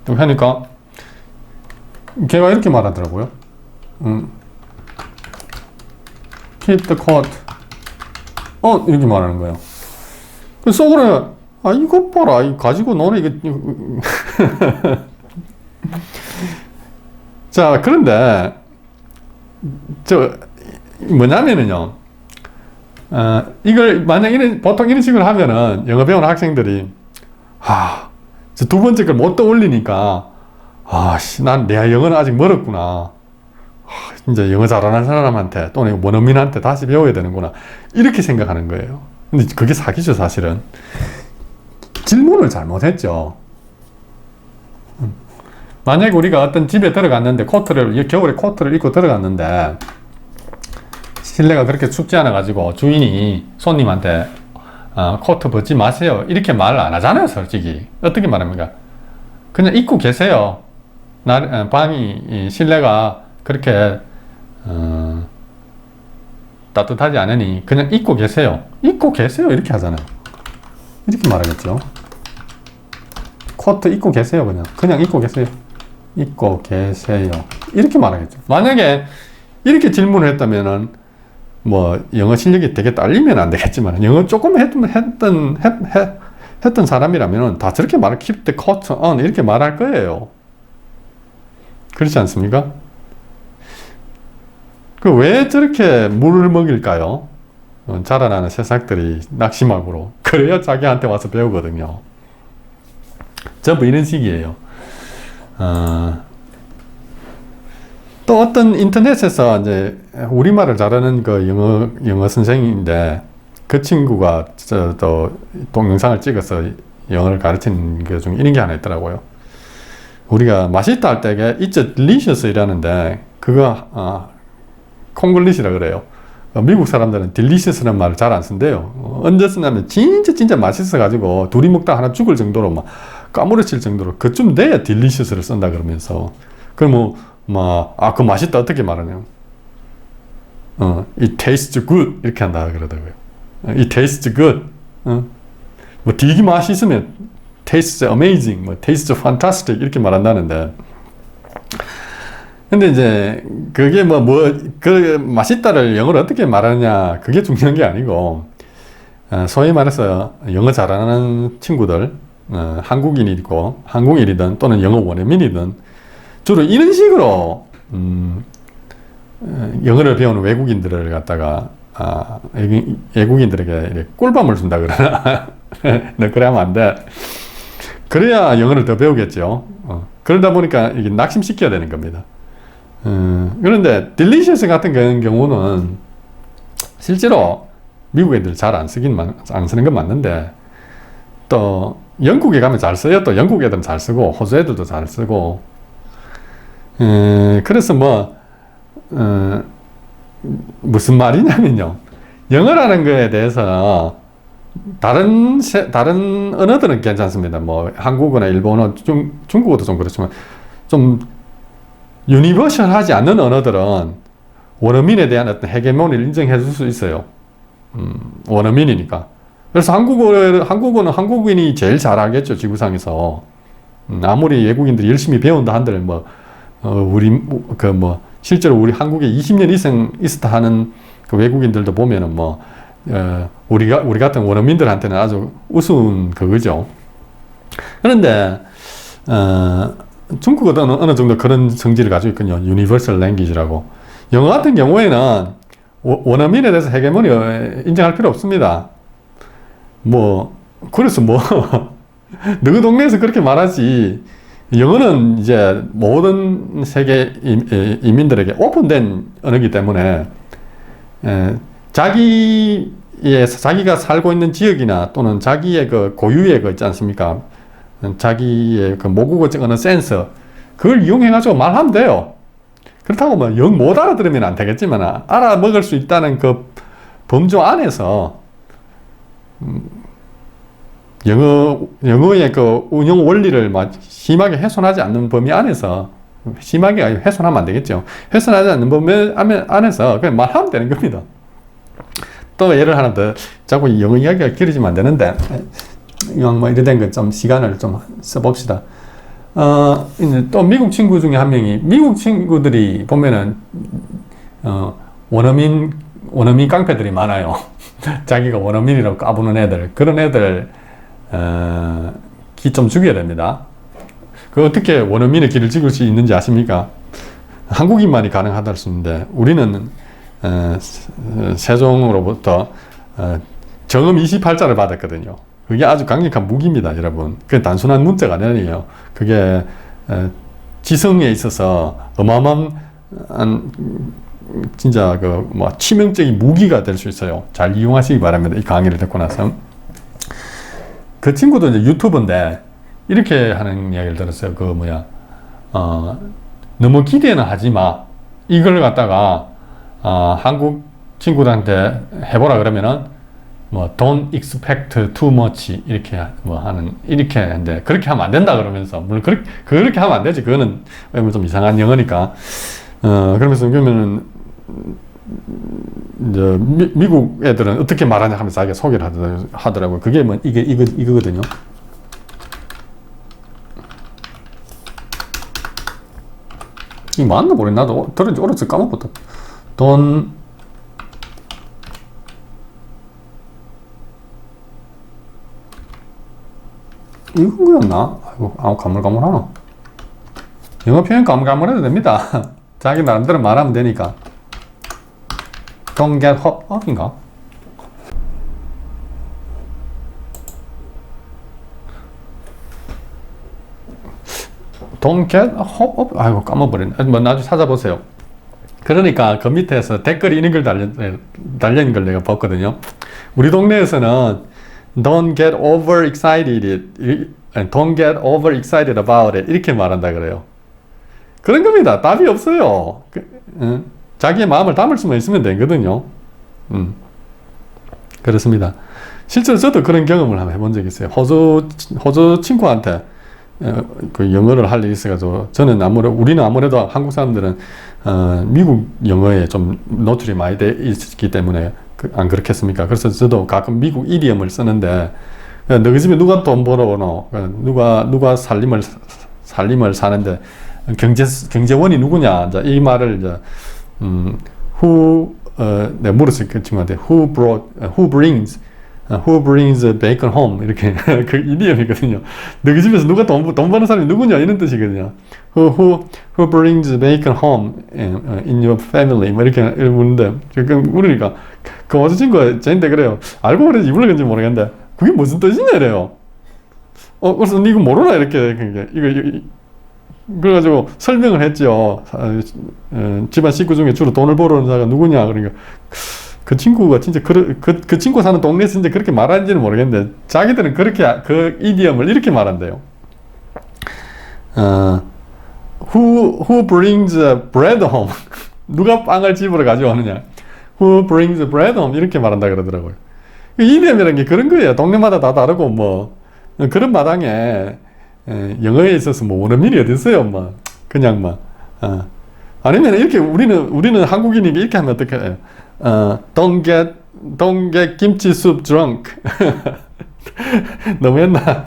하니까 걔가 이렇게 말하더라고요. Keep the coat. 이렇게 말하는 거예요. 그 속으로 이것 봐라 이거 가지고 노네 이거. 자 그런데 뭐냐면은요. 이걸 만약 보통 이런 식으로 하면은 영어 배우는 학생들이 저 두 번째 걸 못 떠올리니까 난 내 영어는 아직 멀었구나. 진짜 영어 잘하는 사람한테 또는 원어민한테 다시 배워야 되는구나 이렇게 생각하는 거예요. 근데 그게 사기죠. 사실은 질문을 잘못했죠. 만약에 우리가 어떤 집에 들어갔는데 겨울에 코트를 입고 들어갔는데 실내가 그렇게 춥지 않아 가지고 주인이 손님한테 코트 벗지 마세요 이렇게 말을 안 하잖아요. 솔직히 어떻게 말합니까? 그냥 입고 계세요. 실내가 그렇게 따뜻하지 않으니 그냥 입고 계세요. 입고 계세요 이렇게 하잖아요. 이렇게 말하겠죠. 코트 입고 계세요. 그냥 입고 계세요. 입고 계세요 이렇게 말하겠죠. 만약에 이렇게 질문을 했다면은 뭐 영어 실력이 되게 딸리면 안 되겠지만 영어 조금 했던 사람이라면 다 저렇게 keep the coat on 이렇게 말할 거예요. 그렇지 않습니까? 왜 저렇게 물을 먹일까요? 자라나는 새싹들이 낙심학으로. 그래야 자기한테 와서 배우거든요. 전부 이런 식이에요. 또 어떤 인터넷에서 이제 우리말을 잘하는 그 영어 선생님인데 그 친구가 또 동영상을 찍어서 영어를 가르치는 것 중에 이런 게 하나 있더라고요. 우리가 맛있다 할 때 It's delicious 이라는데 그거 콩글리시라 그래요. 미국 사람들은 delicious라는 말을 잘 안 쓴대요. 언제 쓰냐면 진짜 맛있어 가지고 둘이 먹다 하나 죽을 정도로 막 까무러칠 정도로 그쯤 돼야 delicious를 쓴다 그러면서 그럼 그 맛있다 어떻게 말하냐면 it tastes good 이렇게 한다 그러더라고요. it tastes good. 뭐 되게 맛있으면 tastes amazing, tastes fantastic 이렇게 말한다는데 근데 이제 그게 그 맛있다를 영어로 어떻게 말하느냐 그게 중요한 게 아니고 소위 말해서 영어 잘하는 친구들 한국인이든 또는 영어 원어민이든 주로 이런 식으로 영어를 배우는 외국인들을 갖다가 외국인들에게 꿀밤을 준다 그러나 너 그래 하면 안 돼. 그래야 영어를 더 배우겠죠. 그러다 보니까 이게 낙심시켜야 되는 겁니다. 그런데 delicious 같은 경우는 실제로 미국 애들 잘 안 쓰는 건 맞는데 또 영국에 가면 잘 써요. 또 영국 애들은 잘 쓰고 호주 애들도 잘 쓰고 그래서 무슨 말이냐면요. 영어라는 거에 대해서 다른 언어들은 괜찮습니다. 한국어나 일본어, 중국어도 좀 그렇지만 좀 유니버셜하지 않는 언어들은 원어민에 대한 어떤 헤게모니를 인정해 줄 수 있어요. 원어민이니까. 그래서 한국어는 한국인이 제일 잘 알겠죠, 지구상에서. 아무리 외국인들이 열심히 배운다 한들 실제로 우리 한국에 20년 이상 있었다 하는 그 외국인들도 보면은 우리 같은 원어민들한테는 아주 우스운 그거죠. 그런데 중국어도 어느 정도 그런 성질을 가지고 있거든요. Universal Language라고. 영어 같은 경우에는 원어민에 대해서 헤게모니 인정할 필요 없습니다. 그래서 너희 동네에서 그렇게 말하지. 영어는 이제 모든 세계 이민들에게 오픈된 언어이기 때문에 자기 자기가 살고 있는 지역이나 또는 자기의 그 고유의 그 있지 않습니까? 자기의 그 모국어 어느 센서, 그걸 이용해가지고 말하면 돼요. 그렇다고 뭐 영 못 알아들으면 안 되겠지만, 알아먹을 수 있다는 그 범주 안에서, 영어의 그 운영 원리를 막 심하게 훼손하지 않는 범위 안에서, 심하게 훼손하면 안 되겠죠. 훼손하지 않는 범위 안에서 그냥 말하면 되는 겁니다. 또 예를 하나 더, 자꾸 영어 이야기가 길어지면 안 되는데, 이왕 뭐 이래 된 거 좀 시간을 좀 써봅시다. 이제 또 미국 친구 중에 한 명이, 미국 친구들이 보면은, 원어민 깡패들이 많아요. 자기가 원어민이라고 까부는 애들, 그런 애들, 기 좀 죽여야 됩니다. 그 어떻게 원어민의 기를 죽일 수 있는지 아십니까? 한국인만이 가능하다 했는데, 우리는, 세종으로부터, 정음 28자를 받았거든요. 그게 아주 강력한 무기입니다, 여러분. 그게 단순한 문자가 아니에요. 그게 지성에 있어서 어마어마한 진짜 그 뭐 치명적인 무기가 될 수 있어요. 잘 이용하시기 바랍니다. 이 강의를 듣고 나서. 그 친구도 이제 유튜버인데 이렇게 하는 이야기를 들었어요. 그 뭐야, 너무 기대는 하지 마. 이걸 갖다가 한국 친구들한테 해보라 그러면은 뭐 don't expect too much 이렇게 뭐 하는, 이렇게 하는데 그렇게 하면 안 된다 그러면서, 물론 그렇게 하면 안 되지. 그거는 좀 이상한 영어니까. 그러면서 그러면은 이제 미국 애들은 어떻게 말하냐 하면서 자기가 소개를 하더라고요. 그게 뭐 이거거든요. 이게 맞나 모르겠네. 나도 들은지 오래서 까먹었다. 이건 거였나? 아이고, 가물가물하노. 영어 표현 가물가물해도 됩니다. 자기 나름대로 말하면 되니까. Don't get hop up인가? Don't get hop up? 아이고, 까먹어버렸네. 뭐, 나중에 찾아보세요. 그러니까 그 밑에서 댓글이 있는 걸 달린 걸 내가 봤거든요. 우리 동네에서는 Don't get overexcited. Don't get overexcited about it. 이렇게 말한다 그래요. 그런 겁니다. 답이 없어요. 자기의 마음을 담을 수만 있으면 되거든요. 그렇습니다. 실제로 저도 그런 경험을 한번 해본 적이 있어요. 호주 친구한테 그 영어를 할 일이 있어가지고, 우리는 아무래도 한국 사람들은 미국 영어에 좀 노출이 많이 돼 있기 때문에 안 그렇겠습니까? 그래서 저도 가끔 미국 이디엄을 쓰는데, 너희 집에 누가 돈 벌어오노? 누가 살림을 사는데, 경제원이 누구냐? 이제 이 말을 이제, 내가 물었어요. 그 친구한테, who brings bacon home? 이렇게, 그 이디엄이거든요. 너희 집에서 누가 돈 버는 사람이 누구냐? 이런 뜻이거든요. Who brings bacon home in your family? 뭐 이렇게 묻는데, 물으니까, 그 어제 친구가 저한테 그래요. 알고 그래서 입을 건지 모르겠는데, 그게 무슨 뜻이냐 이래요. 그래서 이거 모르나 이렇게. 그래가지고 설명을 했죠. 집안 식구 중에 주로 돈을 벌어오는 사람이 누구냐. 그러니까 그 친구가 진짜 그 친구 사는 동네에서 진짜 그렇게 말하는지는 모르겠는데, 자기들은 그렇게 그 이디엄을 이렇게 말한대요. Who brings bread home? 누가 빵을 집으로 가져오느냐? Who brings bread home? 이렇게 말한다 그러더라고요. 이디엄이라는 게 그런 거예요. 동네마다 다 다르고, 뭐 그런 마당에 영어에 있어서 뭐 원어민이 어디 있어요? 뭐 그냥 뭐 아니면 이렇게 우리는 한국인이니까 이렇게 하면 어떻게 해요? Don't get 김치 soup drunk. 너무 했나?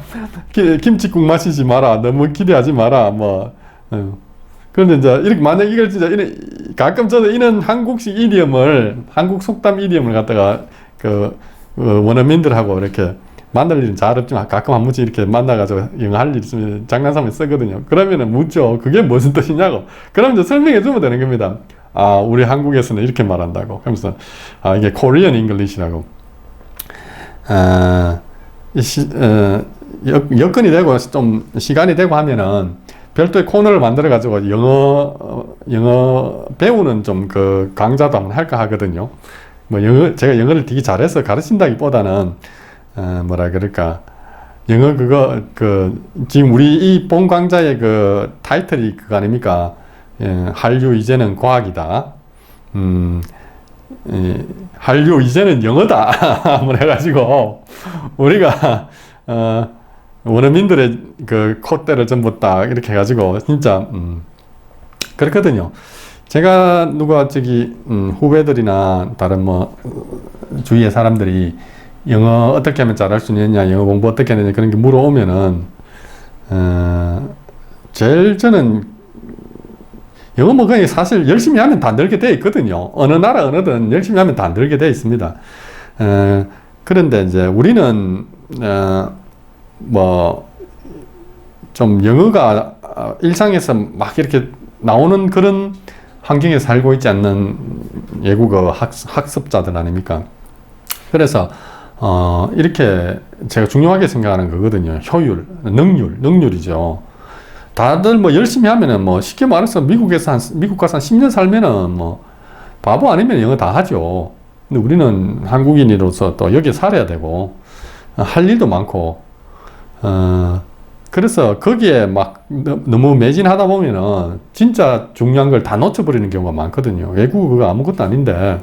김치국 마시지 마라. 너무 기대하지 마라. 뭐. 그런데 이제 이렇게 만약 이걸 진짜 가끔 저도 이런 한국식 이디엄을, 한국 속담 이디엄을 갖다가 원어민들하고 이렇게 만날 일은 잘 없지만 가끔 한 번씩 이렇게 만나가지고 영어 할 일 있으면 장난삼아 쓰거든요. 그러면은 묻죠. 그게 무슨 뜻이냐고. 그럼 이제 설명해 주면 되는 겁니다. 우리 한국에서는 이렇게 말한다고. 그러면서 이게 코리안 잉글리시라고. 여건이 되고 좀 시간이 되고 하면은 별도의 코너를 만들어 가지고 영어 배우는 좀 그 강좌도 한번 할까 하거든요. 뭐 제가 영어를 되게 잘해서 가르친다기보다는 뭐라 그럴까, 영어 지금 우리 이 본 강좌의 그 타이틀이 그거 아닙니까? 한류 이제는 과학이다. 한류 이제는 영어다. 뭐 해가지고 우리가 원어민들의 그 콧대를 전부 딱 이렇게 해가지고 진짜 그렇거든요. 제가 누가 후배들이나 다른 뭐 주위의 사람들이 영어 어떻게 하면 잘할 수 있느냐, 영어 공부 어떻게 하느냐 그런 게 물어오면은 제일 저는 영어 뭐 그냥 사실 열심히 하면 다 늘게 돼 있거든요. 어느 나라 어느든 열심히 하면 다 늘게 돼 있습니다. 그런데 이제 우리는 뭐 좀 영어가 일상에서 막 이렇게 나오는 그런 환경에 살고 있지 않는 외국어 학습자들 아닙니까? 그래서 이렇게 제가 중요하게 생각하는 거거든요. 효율, 능률이죠. 다들 뭐 열심히 하면은 뭐 쉽게 말해서 미국 가서 한 10년 살면은 뭐 바보 아니면 영어 다 하죠. 근데 우리는 한국인으로서 또 여기에 살아야 되고 할 일도 많고 그래서 거기에 막 너무 매진하다 보면은 진짜 중요한 걸 다 놓쳐버리는 경우가 많거든요. 외국어가 아무것도 아닌데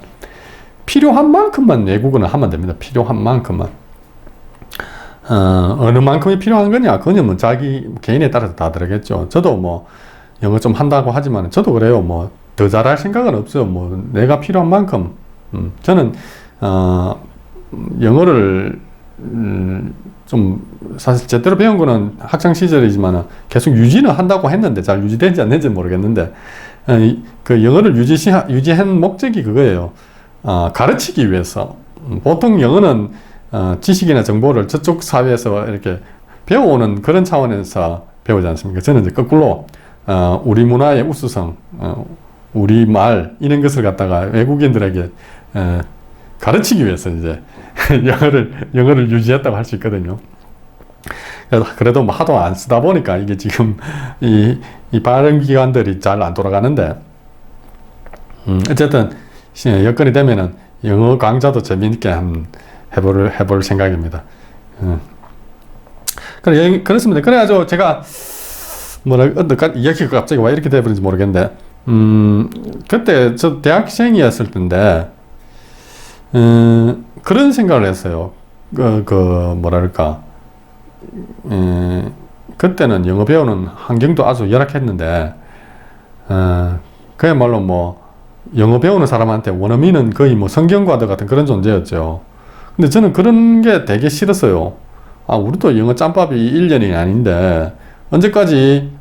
필요한 만큼만 외국어는 하면 됩니다. 필요한 만큼만. 어느 만큼이 필요한 거냐? 그건 뭐 자기 개인에 따라서 다 다르겠죠. 저도 뭐 영어 좀 한다고 하지만 저도 그래요. 뭐 더 잘할 생각은 없어요. 뭐 내가 필요한 만큼. 저는 영어를 좀 사실 제대로 배운 거는 학창 시절이지만 계속 유지는 한다고 했는데 잘 유지되지 않는지 모르겠는데 그 영어를 유지한 목적이 그거예요. 가르치기 위해서. 보통 영어는 지식이나 정보를 저쪽 사회에서 이렇게 배워오는 그런 차원에서 배우지 않습니까? 저는 이제 거꾸로 우리 문화의 우수성, 우리 말 이런 것을 갖다가 외국인들에게 가르치기 위해서 이제 영어를 유지했다고 할 수 있거든요. 그래도 뭐 하도 안 쓰다 보니까 이게 지금 이 발음 기관들이 잘 안 돌아가는데 어쨌든 여건이 되면은 영어 강좌도 재미있게 한번 해볼 생각입니다. 그렇습니다. 그래가지고 제가 이야기가 갑자기 왜 이렇게 돼버린지 모르겠는데 그때 저 대학생이었을 때인데 그런 생각을 했어요. 뭐랄까 그때는 영어 배우는 환경도 아주 열악했는데 그야말로 뭐 영어 배우는 사람한테 원어민은 거의 뭐 성경과도 같은 그런 존재였죠. 근데 저는 그런 게 되게 싫었어요. 우리도 영어 짬밥이 1년이 아닌데 언제까지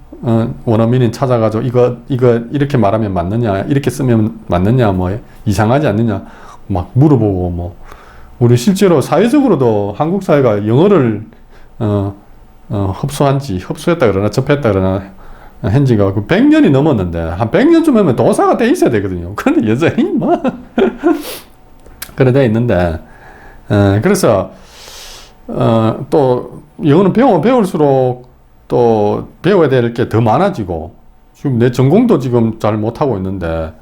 원어민인 찾아가지고 이거 이렇게 말하면 맞느냐, 이렇게 쓰면 맞느냐, 뭐 이상하지 않느냐 막 물어보고 뭐 우리 실제로 사회적으로도 한국 사회가 영어를 흡수했다 그러나 접했다 그러나 현지가 100년이 넘었는데 한 100년쯤 하면 도사가 돼 있어야 되거든요. 그런데 여전히 뭐 그래 돼 있는데 그래서 또 영어는 배울수록 또 배워야 될 게 더 많아지고 지금 내 전공도 지금 잘 못하고 있는데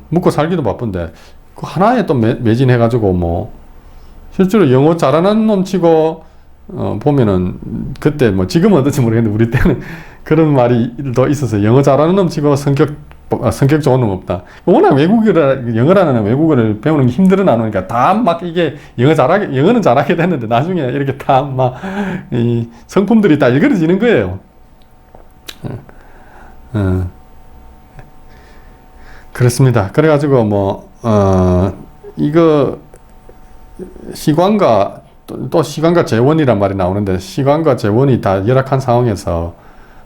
먹고 살기도 바쁜데 그 하나에 또 매진해가지고 뭐 실제로 영어 잘하는 놈 치고 보면은 그때 뭐 지금은 어떨지 모르겠는데 우리 때는 그런 말이 더 있어서 영어 잘하는 놈 치고 성격 좋은 놈 없다. 워낙 영어라는 외국어를 배우는 게 힘들어 나누니까 다 막 이게 영어는 잘하게 됐는데 나중에 이렇게 다 막 이 성품들이 다 일그러지는 거예요. 그렇습니다. 그래가지고 뭐 이거 시관과 또 시관과 재원이란 말이 나오는데 시관과 재원이 다 열악한 상황에서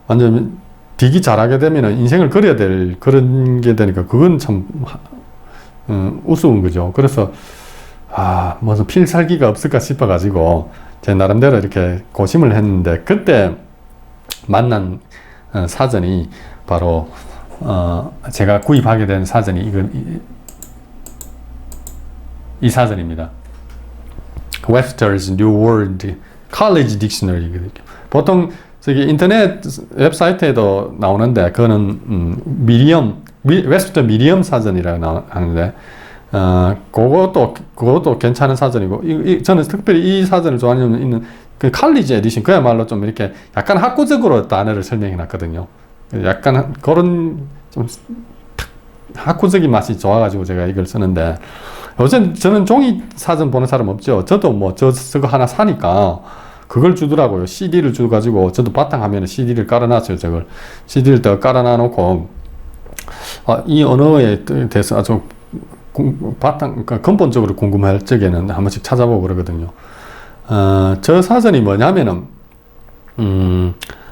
완전 되게 잘하게 되면 인생을 그려야 될 그런 게 되니까 그건 참 우스운 거죠. 그래서 무슨 필살기가 없을까 싶어가지고 제 나름대로 이렇게 고심을 했는데 그때 만난 사전이 바로 제가 구입하게 된 사전이 이 사전입니다. Webster's New World College Dictionary. 보통 저기 인터넷 웹사이트에도 나오는데 그거는 웨스터 미리엄 사전이라고 하는데 그것도 괜찮은 사전이고, 저는 특별히 이 사전을 좋아하는 이유는 있는 그 칼리지 에디션, 그야말로 좀 이렇게 약간 학구적으로 단어를 설명해 놨거든요. 약간 그런 좀 학구적인 맛이 좋아가지고 제가 이걸 쓰는데, 요새 저는 종이 사전 보는 사람 없죠. 저도 뭐 저거 하나 사니까 그걸 주더라고요. CD를 줘가지고 저도 바탕화면에 CD를 깔아놨어요. 저걸 CD를 더 깔아놔놓고 이 언어에 대해서 아주 그러니까 근본적으로 궁금할 적에는 한 번씩 찾아보고 그러거든요. 저 사전이 뭐냐면은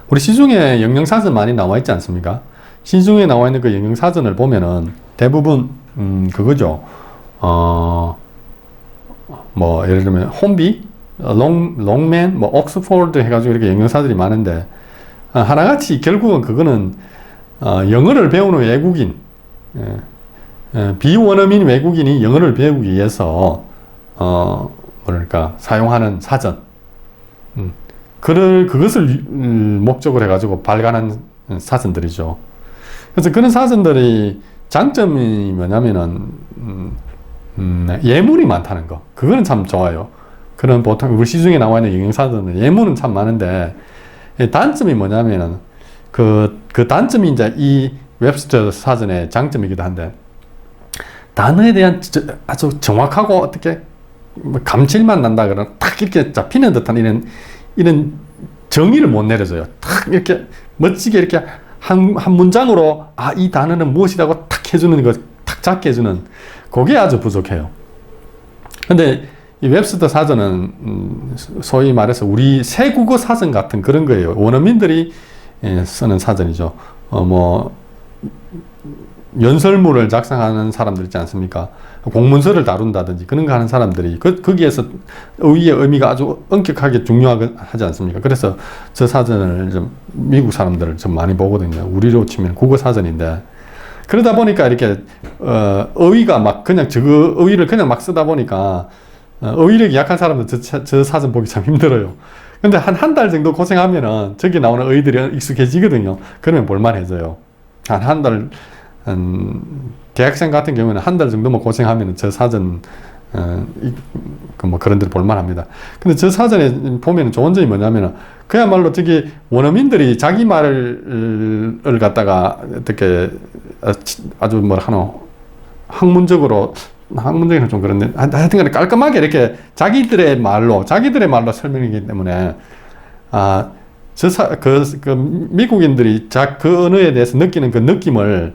우리 시중에 영영사전 많이 나와 있지 않습니까? 시중에 나와 있는 그 영영사전을 보면은 대부분 그거죠. 뭐 예를 들면 혼비, 롱맨, 뭐 옥스포드 해가지고 이렇게 영영사들이 많은데 하나같이 결국은 그거는 영어를 배우는 외국인, 비원어민 외국인이 영어를 배우기 위해서 뭐랄까 사용하는 사전, 그것을 목적으로 해가지고 발간한 사전들이죠. 그래서 그런 사전들이 장점이 뭐냐면은 예문이 많다는 거. 그거는 참 좋아요. 그런 보통 우리 시중에 나와 있는 영영사전은 예문은 참 많은데 단점이 뭐냐면은 그 단점이 이제 이 웹스터 사전의 장점이기도 한데 단어에 대한 아주 정확하고 어떻게 감칠맛 난다 그러나 딱 이렇게 잡히는 듯한 이런 정의를 못 내려줘요. 딱 이렇게 멋지게 이렇게 한 문장으로 이 단어는 무엇이라고 탁 해주는 거, 탁 잡게 해주는 그게 아주 부족해요. 근데 이 웹스터 사전은 소위 말해서 우리 세국어 사전 같은 그런 거예요. 원어민들이 쓰는 사전이죠. 뭐 연설문을 작성하는 사람들 있지 않습니까? 공문서를 다룬다든지 그런 거 하는 사람들이 거기에서 의의 의미가 아주 엄격하게 중요하지 않습니까? 그래서 저 사전을 좀 미국 사람들을 좀 많이 보거든요. 우리로 치면 국어 사전인데 그러다 보니까 이렇게 어휘가 막 그냥 저거 어휘를 그냥 막 쓰다 보니까 어휘력이 약한 사람들 저 사전 보기 참 힘들어요. 근데 한 달 정도 고생하면은 저기 나오는 어휘들이 익숙해지거든요. 그러면 볼만해져요. 한 달 대학생 같은 경우는 한 달 정도만 고생하면 저 사전 뭐 그런 데를 볼만합니다. 근데 저 사전에 보면 좋은 점이 뭐냐면은 그야말로 저기 원어민들이 자기 말을 갖다가 어떻게 아주 학문적으는 좀 그런데 하여튼 간에 깔끔하게 이렇게 자기들의 말로 설명이기 때문에 미국인들이 그 언어에 대해서 느끼는 그 느낌을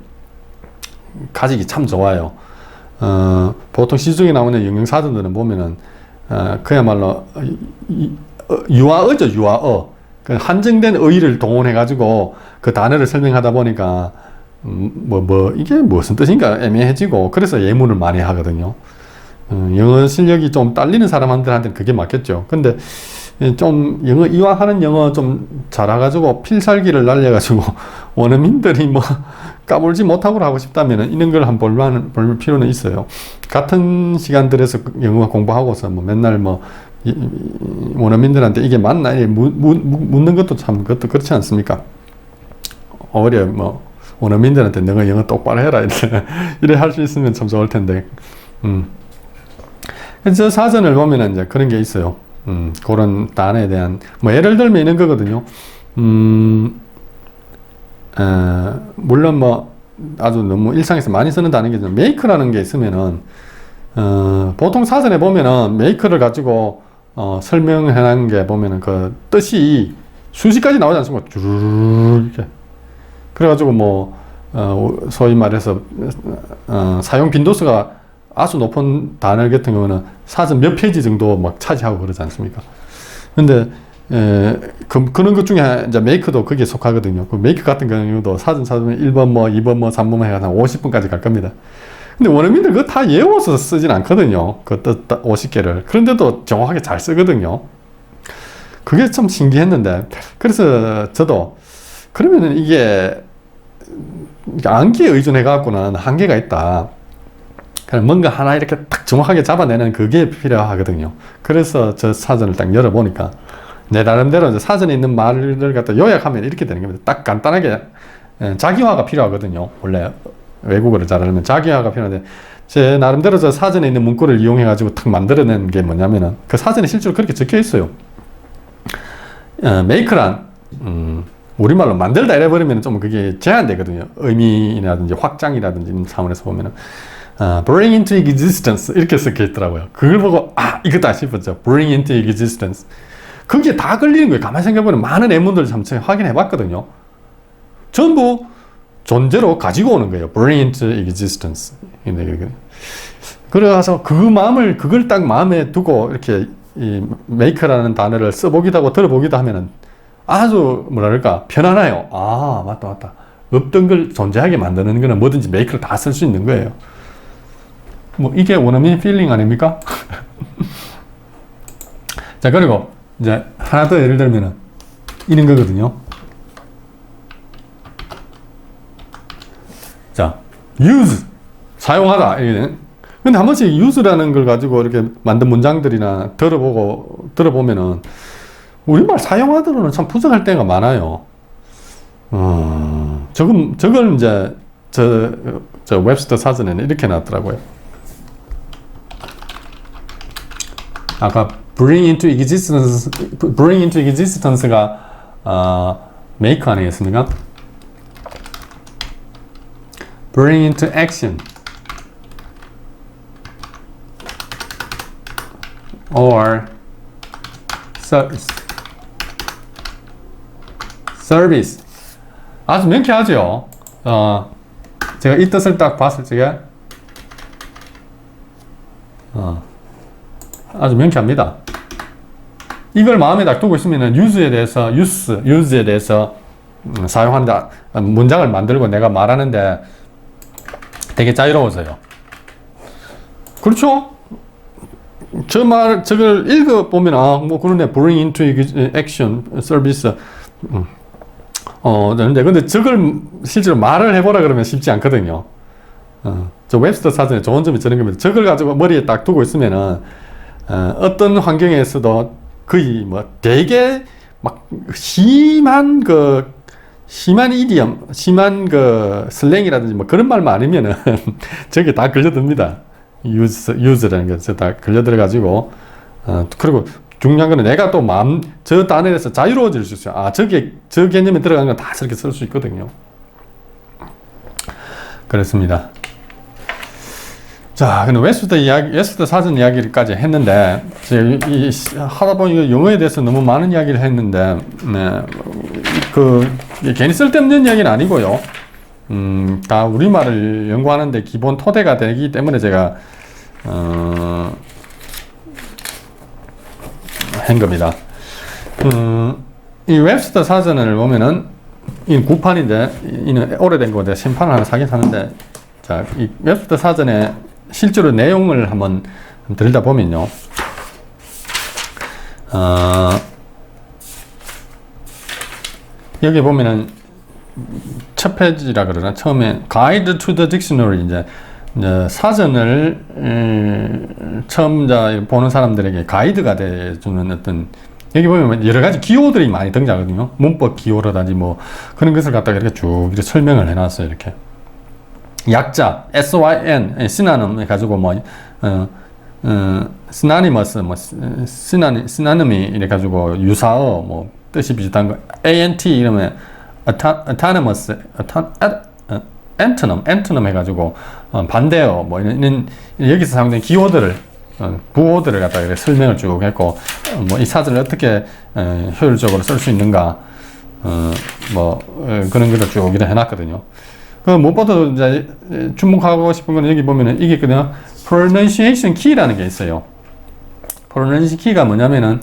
가지기 참 좋아요. 보통 시중에 나오는 영영사전들은 보면은 그야말로 유아어죠, 유아어. 그 한정된 어휘를 동원해가지고 그 단어를 설명하다 보니까 이게 무슨 뜻인가 애매해지고 그래서 예문을 많이 하거든요. 영어 실력이 좀 딸리는 사람들한테는 그게 맞겠죠. 근데 좀 이화하는 영어 좀 잘해가지고 필살기를 날려가지고 원어민들이 뭐 까불지 못하고 하고 싶다면 이런 걸 한번 볼 필요는 있어요. 같은 시간들에서 영어 공부하고서 뭐 맨날 원어민들한테 이게 맞나 묻는 것도 참 그것도 그렇지 않습니까? 오히려 원어민들한테 너가 영어 똑바로 해라 이래 할 수 있으면 참 좋을 텐데. 저 사전을 보면은 이제 그런 게 있어요. 그런 단어에 대한 예를 들면 이런 거거든요. 물론 아주 너무 일상에서 많이 쓰는 단어가 메이크라는 게 있으면은 보통 사전에 보면은 메이크를 가지고 설명해 놓은 게 보면은 그 뜻이 수식까지 나오지 않습니까? 쭉 이렇게 그래가지고 소위 말해서 사용 빈도수가 아주 높은 단어 같은 경우는 사전 몇 페이지 정도 차지하고 그러지 않습니까? 근데 그런 것 중에 이제 메이크도 거기에 속하거든요. 그 메이크 같은 경우도 사전 1번 2번 3번 해가 한 50분까지 갈 겁니다. 근데 원어민들 그거 다 외워서 쓰진 않거든요. 그 뜻 50개를. 그런데도 정확하게 잘 쓰거든요. 그게 참 신기했는데, 그래서 저도 그러면은 이게 암기에 의존해갖고는 한계가 있다. 그냥 뭔가 하나 이렇게 딱 정확하게 잡아내는 그게 필요하거든요. 그래서 저 사전을 딱 열어보니까 내 나름대로 이제 사전에 있는 말을 갖다 요약하면 이렇게 되는 겁니다. 딱 간단하게 자기화가 필요하거든요. 원래 외국어를 잘하려면 자기화가 필요한데 제 나름대로 저 사전에 있는 문구를 이용해가지고 탁 만들어낸 게 뭐냐면은 그 사전에 실제로 그렇게 적혀 있어요. make란 우리말로 만들다 이래버리면 좀 그게 제한되거든요. 의미라든지 확장이라든지 이런 차원에서 보면은 bring into existence 이렇게 적혀 있더라고요. 그걸 보고 이거다 싶었죠. bring into existence. 그게 다 걸리는 거예요. 가만히 생각해보면 많은 예문들 참 확인해 봤거든요. 전부 존재로 가지고 오는 거예요. bring into existence. 그래서 그 마음을, 그걸 딱 마음에 두고 이렇게 이 make라는 단어를 써보기도 하고 들어보기도 하면은 아주 뭐랄까 편안해요. 맞다. 없던 걸 존재하게 만드는 거는 뭐든지 make를 다 쓸 수 있는 거예요. 뭐 이게 원어민 필링 아닙니까? 자, 그리고 이제 하나 더 예를 들면은 이런 거거든요. 자, use 사용하다. 근데 한 번씩 use라는 걸 가지고 이렇게 만든 문장들이나 들어보면은 우리말 사용하다로는 참 부정할 때가 많아요. 저걸 이제 저 웹스터 사전에는 이렇게 나왔더라고요. 아까 bring into existence가 make 아니겠습니까? bring into action or service. 아주 명쾌하죠. 제가 이 뜻을 딱 봤을 적에 아주 명쾌합니다. 이걸 마음에 딱 두고 있으면 use에 대해서 사용한다. 문장을 만들고 내가 말하는데 되게 자유로워져요. 그렇죠? 저걸 읽어보면, 그러네. bring into action, service. 근데 저걸 실제로 말을 해보라 그러면 쉽지 않거든요. 저 웹스터 사전에 좋은 점이 저런 겁니다. 저걸 가지고 머리에 딱 두고 있으면은, 어떤 환경에서도 거의 되게 심한 이디엄, 심한 슬랭이라든지 그런 말만 아니면은 저게 다 걸려듭니다. use라는 게 다 걸려들어가지고, 그리고 중요한 거는 내가 또 저 단어에서 자유로워질 수 있어요. 저 개념에 들어간 건 다 저렇게 쓸 수 있거든요. 그렇습니다. 자, 근데 웹스터 사전 이야기까지 했는데, 하다 보니 영어에 대해서 너무 많은 이야기를 했는데, 괜히 쓸데없는 이야기는 아니고요. 다 우리말을 연구하는데 기본 토대가 되기 때문에 제가, 한 겁니다. 이 웹스터 사전을 보면은, 이 구판인데, 이는 오래된 건데, 신판을 하나 사긴 사는데, 자, 이 웹스터 사전에 실제로 내용을 한번 들여다보면요. 여기 보면은 첫 페이지라 그러나 처음에 Guide to the Dictionary 이제 사전을 처음 보는 사람들에게 가이드가 돼주는 어떤 여기 보면 여러 가지 기호들이 많이 등장하거든요. 문법 기호라든지 그런 것을 갖다가 이렇게 쭉 이렇게 설명을 해놨어요. 이렇게 약자 SYN 시나님 해가지고 synonymous synonymy 이래 가지고 유사어 뜻이 비슷한 거 ANT 이러면 autonomous antonym 해가지고 반대어 이런 여기서 사용된 기호들을 부호들을 갖다가 이렇게 설명을 쭉 했고 이 사전을 어떻게 효율적으로 쓸 수 있는가 그런 것을 쭉 이렇게 해놨거든요. 무엇보다 이제 주목하고 싶은 건 여기 보면은 이게 그냥 pronunciation key라는 게 있어요. pronunciation key가 뭐냐면은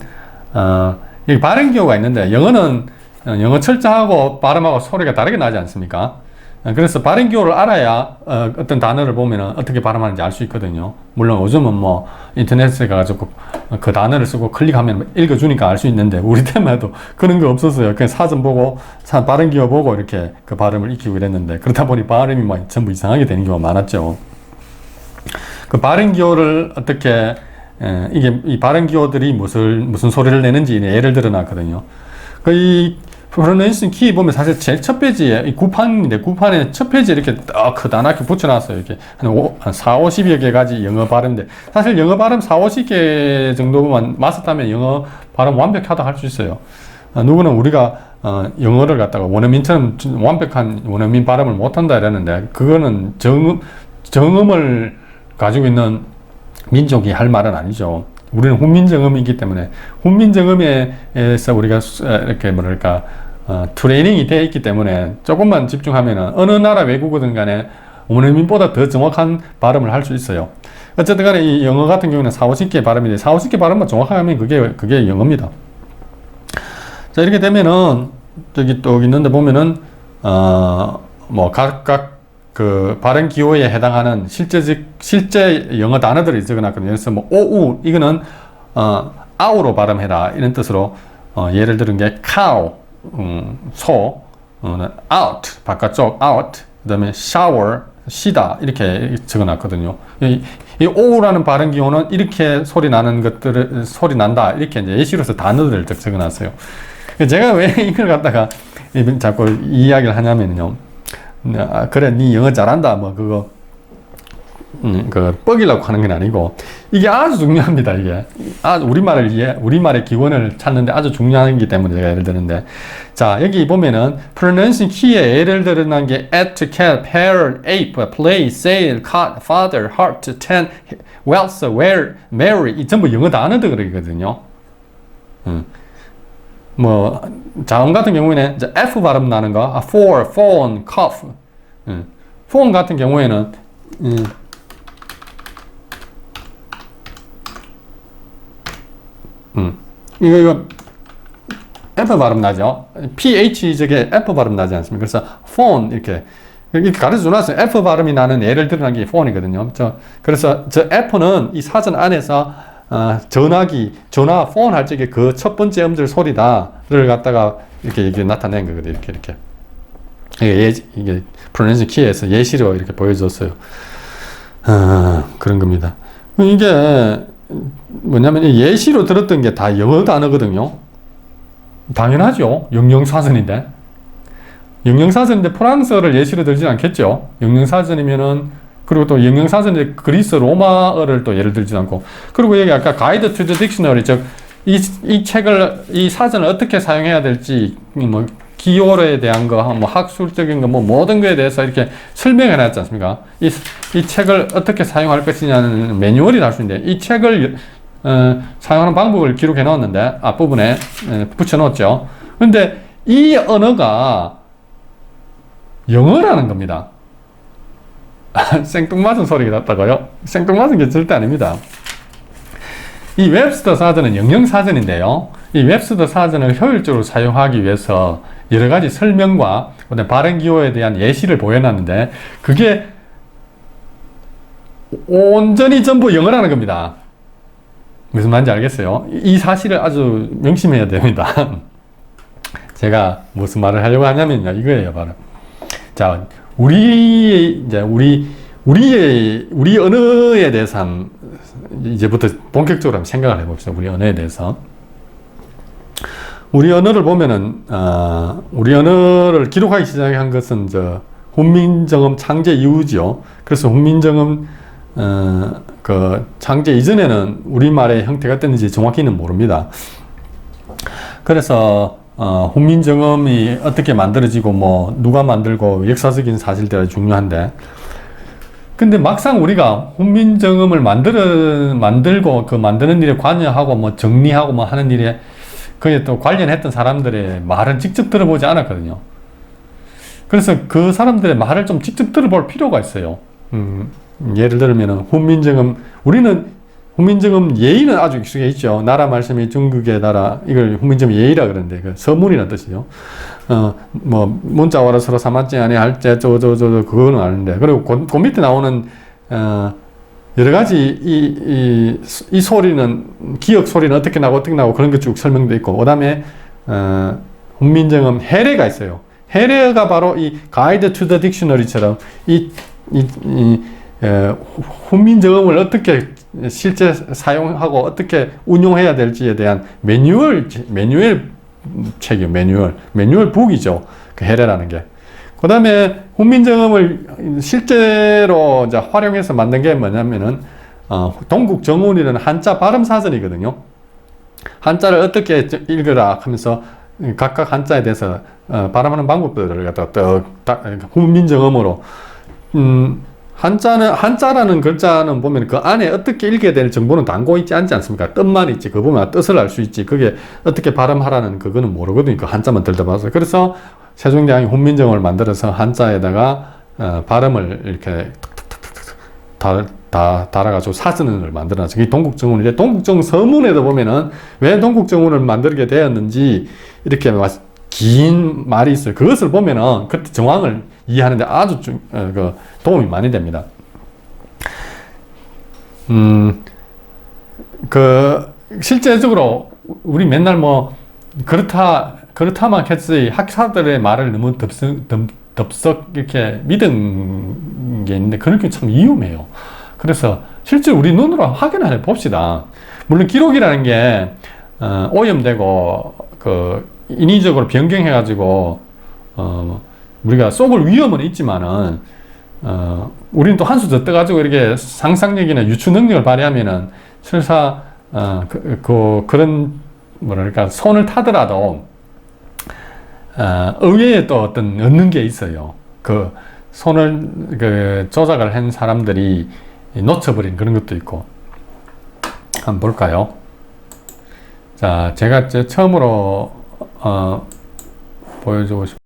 여기 발음 기호가 있는데 영어는 영어 철자하고 발음하고 소리가 다르게 나지 않습니까? 그래서 발음 기호를 알아야 어떤 단어를 보면은 어떻게 발음하는지 알 수 있거든요. 물론 요즘은 인터넷에 가가지고 그 단어를 쓰고 클릭하면 읽어주니까 알 수 있는데 우리 때만 해도 그런 거 없었어요. 그냥 사전 보고 발음 기호 보고 이렇게 그 발음을 익히고 이랬는데 그러다 보니 발음이 전부 이상하게 되는 경우가 많았죠. 그 발음 기호를 어떻게 이 발음 기호들이 무슨 소리를 내는지 예를 들어 놨거든요. 이 프로넌시에이션 키 보면 사실 제일 첫 페이지에 이 구판인데 구판에 첫 페이지에 이렇게 딱 크다랗게 붙여놨어요. 이렇게 한 4, 50여 개 가지 영어 발음인데 사실 영어 발음 4, 50개 정도만 마스터하면 영어 발음 완벽하다 할 수 있어요. 누구는 우리가 영어를 갖다가 원어민처럼 완벽한 원어민 발음을 못한다 이러는데 그거는 정음을 가지고 있는 민족이 할 말은 아니죠. 우리는 훈민정음이기 때문에 훈민정음에서 우리가 이렇게 뭐랄까 트레이닝이 되어 있기 때문에 조금만 집중하면은 어느 나라 외국어든 간에 원어민보다 더 정확한 발음을 할 수 있어요. 어쨌든 간에 이 영어 같은 경우는 4, 50개 발음인데 4, 50개 발음만 정확하게 하면 그게 영어입니다. 자, 이렇게 되면은 저기 또 있는데 보면은 뭐 각각 그 발음 기호에 해당하는 실제 영어 단어들이 적어놨거든요. 그래서 뭐 오우 이거는 아우로 발음해라 이런 뜻으로 예를 들은 게 cow 소 out 바깥쪽 out 그다음에 shower 쉬다 이렇게 적어놨거든요. 이 오우라는 발음 기호는 이렇게 소리 나는 것들을 소리 난다 이렇게 이제 예시로서 단어들을 적어놨어요. 제가 왜 이걸 갖다가 자꾸 이야기를 하냐면요. 그래, 니 영어 잘한다, 뭐, 그거, 뻑이라고 하는 건 아니고, 이게 아주 중요합니다, 이게. 우리말의 기원을 찾는데 아주 중요하기 때문에 제가 예를 드는데. 자, 여기 보면은, pronunciation 키에 예를 들어난 게, at, cat, parrot, ape, play, sail, cot, father, heart, ten, wealth, where, marry, 이 전부 영어 단어들이거든요. 뭐 자음 같은 경우에는 이제 F 발음 나는 거, for, phone, cough. phone 같은 경우에는 이거 F 발음 나죠. PH 저게 F 발음 나지 않습니까? 그래서 phone 이렇게 가르쳐 줘놨어요. F 발음이 나는 예를 들어난 게 phone이거든요. 그래서 저 F는 이 사전 안에서 전화, 폰 할 적에 그 첫 번째 음절 소리다를 갖다가 이렇게 나타낸 거거든요. 이렇게. 이게 프로넌시에이션 키에서 예시로 이렇게 보여줬어요. 그런 겁니다. 이게 뭐냐면 예시로 들었던 게 다 영어 단어거든요. 당연하죠. 영영사전인데. 영영사전인데 프랑스어를 예시로 들지 않겠죠. 영영사전이면은 그리고 또 영영사전에 그리스 로마어를 또 예를 들지 않고 그리고 여기 아까 가이드 투 더 딕셔너리 즉 이 책을 이 사전을 어떻게 사용해야 될지 뭐 기호에 대한 거 뭐 학술적인 거 뭐 모든 거에 대해서 이렇게 설명해 놨지 않습니까? 이 책을 어떻게 사용할 것이냐는 매뉴얼이 날 수 있는데 이 책을 사용하는 방법을 기록해 놓았는데 앞부분에 붙여 놓았죠. 근데 이 언어가 영어라는 겁니다. 생뚱맞은 소리가 났다고요? 생뚱맞은 게 절대 아닙니다. 이 웹스터 사전은 영영사전인데요. 이 웹스터 사전을 효율적으로 사용하기 위해서 여러 가지 설명과 발음 기호에 대한 예시를 보여놨는데 그게 온전히 전부 영어라는 겁니다. 무슨 말인지 알겠어요? 이 사실을 아주 명심해야 됩니다. 제가 무슨 말을 하려고 하냐면요. 이거예요, 바로. 자, 우리 언어에 대해서 이제부터 본격적으로 한번 생각을 해봅시다. 우리 언어에 대해서. 우리 언어를 보면은, 우리 언어를 기록하기 시작한 것은 훈민정음 창제 이후죠. 그래서 훈민정음, 창제 이전에는 우리말의 형태가 어땠는지 정확히는 모릅니다. 그래서, 훈민정음이 어떻게 만들어지고 뭐 누가 만들고 역사적인 사실들이 중요한데 근데 막상 우리가 훈민정음을 만들고 그 만드는 일에 관여하고 뭐 정리하고 뭐 하는 일에 그에 또 관련했던 사람들의 말은 직접 들어보지 않았거든요. 그래서 그 사람들의 말을 좀 직접 들어볼 필요가 있어요. 예를 들면 우리는 훈민정음 예의는 아주 익숙해 있죠. 나라 말씀이 중국의 나라, 이걸 훈민정음 예의라 그러는데, 그 서문이라는 뜻이죠. 뭐, 문자 와라 서로 사만째 안에 할 때, 그거는 아는데. 그리고 그 밑에 나오는, 여러 가지, 이 소리는, 기억 소리는 어떻게 나고 그런 거 쭉 설명돼 있고, 그 다음에, 훈민정음 해례가 있어요. 해례가 바로 이 가이드 투 더 딕셔너리처럼 훈민정음을 어떻게 실제 사용하고 어떻게 운용해야 될지에 대한 매뉴얼 책이요. 매뉴얼 북이죠. 그 해례라는 게. 그 다음에 훈민정음을 실제로 이제 활용해서 만든 게 뭐냐면은, 동국정운이라는 한자 발음 사전이거든요. 한자를 어떻게 읽으라 하면서 각각 한자에 대해서 발음하는 방법들을 갖다가 훈민정음으로, 한자라는 글자는 보면 그 안에 어떻게 읽어야 될 정보는 담고 있지 않지 않습니까? 뜻만 있지. 그거 보면 뜻을 알 수 있지. 그게 어떻게 발음하라는 그거는 모르거든요. 그 한자만 들다봐서. 그래서 세종대왕이 훈민정음을 만들어서 한자에다가 발음을 이렇게 달아가지고 사전을 만들어놨어요. 이 동국정운인데, 동국정운 서문에도 보면은 왜 동국정운을 만들게 되었는지 이렇게 긴 말이 있어요. 그것을 보면은 그때 정황을 이해하는데 아주 도움이 많이 됩니다. 실제적으로 우리 맨날 뭐 그렇다만 했지 학사들의 말을 너무 덥석 이렇게 믿은 게 있는데 그런 게 참 위험해요. 그래서 실제 우리 눈으로 확인을 해 봅시다. 물론 기록이라는 게 오염되고 인위적으로 변경해가지고 우리가 속을 위험은 있지만은 우리는 또 한 수 더 떠가지고 이렇게 상상력이나 유추 능력을 발휘하면은 설사 그런 뭐랄까 손을 타더라도 의외에 또 어떤 얻는 게 있어요. 그 손을 조작을 한 사람들이 놓쳐버린 그런 것도 있고. 한번 볼까요? 자, 제가 처음으로 보여주고 싶은